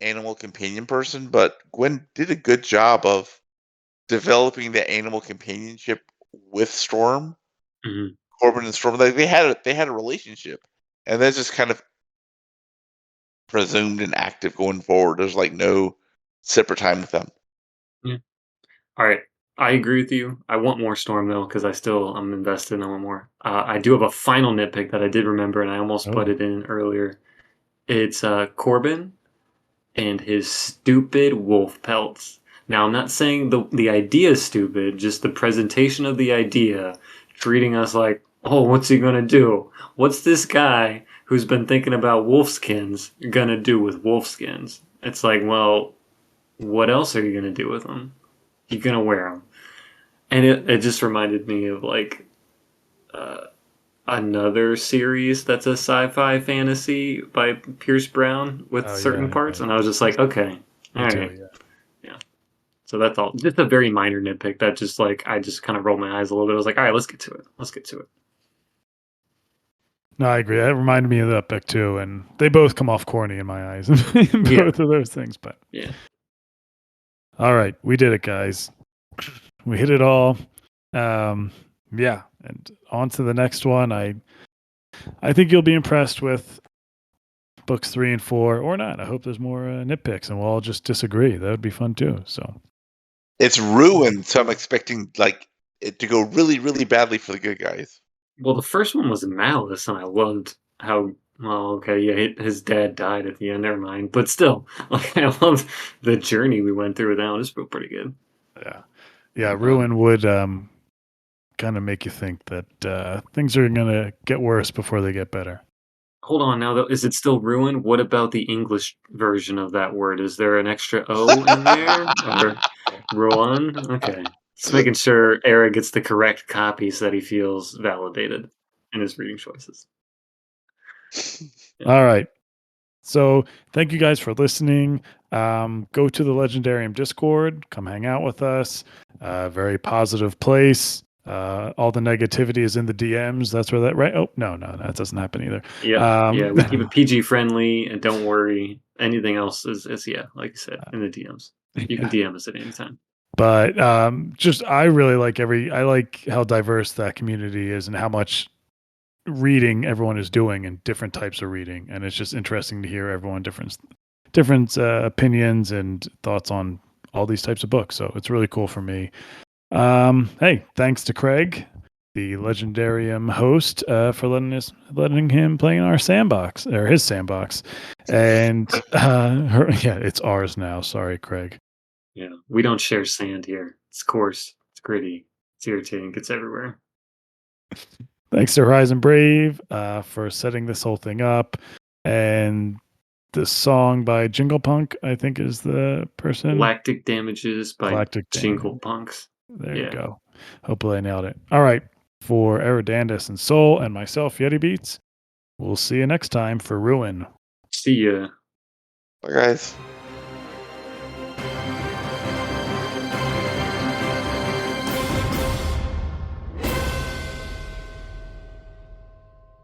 animal companion person, but Gwen did a good job of developing the animal companionship with Storm. Mhm. Corbin and Storm, like they had a relationship, and that's just kind of presumed and active going forward. There's like no separate time with them. All right. I agree with you. I want more Storm though, because I'm invested and I want more. I do have a final nitpick that I did remember, and I almost put Oh. it in earlier. It's Corbin and his stupid wolf pelts. Now, I'm not saying the idea is stupid, just the presentation of the idea, treating us like, oh, what's he gonna do? What's this guy who's been thinking about wolfskins gonna do with wolfskins? It's like, well, what else are you gonna do with them? You're gonna wear them. And it just reminded me of like another series that's a sci-fi fantasy by Pierce Brown with Oh, certain yeah, parts, yeah. and I was just like, okay, all Me too, right, yeah. so that's all. Just a very minor nitpick that just like I just kind of rolled my eyes a little bit. I was like, all right, let's get to it. Let's get to it. No, I agree. That reminded me of that book too, and they both come off corny in my eyes. Both Yeah. of those things, but Yeah. all right, we did it, guys. We hit it all. Yeah, and on to the next one. I think you'll be impressed with books 3 and 4, or not. I hope there's more nitpicks, and we'll all just disagree. That would be fun too. So It's ruined, so I'm expecting like it to go really, really badly for the good guys. Well, the first one was Malice, and I loved how. Well, okay, yeah, his dad died at the end. Never mind, but still, like I loved the journey we went through with that one. It's pretty good. yeah, Ruin would kind of make you think that things are gonna get worse before they get better. Hold on now, though. Is it still ruin? What about the English version of that word? Is there an extra O in there? Or ruin? Okay. Just making sure Eric gets the correct copy so that he feels validated in his reading choices. All right. So thank you guys for listening. Go to the Legendarium Discord. Come hang out with us. Very positive place. All the negativity is in the DMs. That's where that right. Oh no, that doesn't happen either. Yeah, we keep it PG friendly, and don't worry. Anything else is like you said, in the DMs. You can DM us at any time. But just I really like I like how diverse that community is and how much reading everyone is doing and different types of reading, and it's just interesting to hear everyone different opinions and thoughts on all these types of books. So it's really cool for me. Hey, thanks to Craig, the Legendarium host, for letting him play in our sandbox or his sandbox, and it's ours now. Sorry, Craig. Yeah, we don't share sand here. It's coarse, it's gritty, it's irritating, it's everywhere. Thanks to Horizon Brave for setting this whole thing up, and the song by Jingle Punk, I think, is the person. Lactic Damages by Galactic Jingle Damage. Punks. There you go. hopefully I nailed it. All right. For Eradandis and Soul and myself, Yettibeats, we'll see you next time for Ruin. See ya. Bye, guys.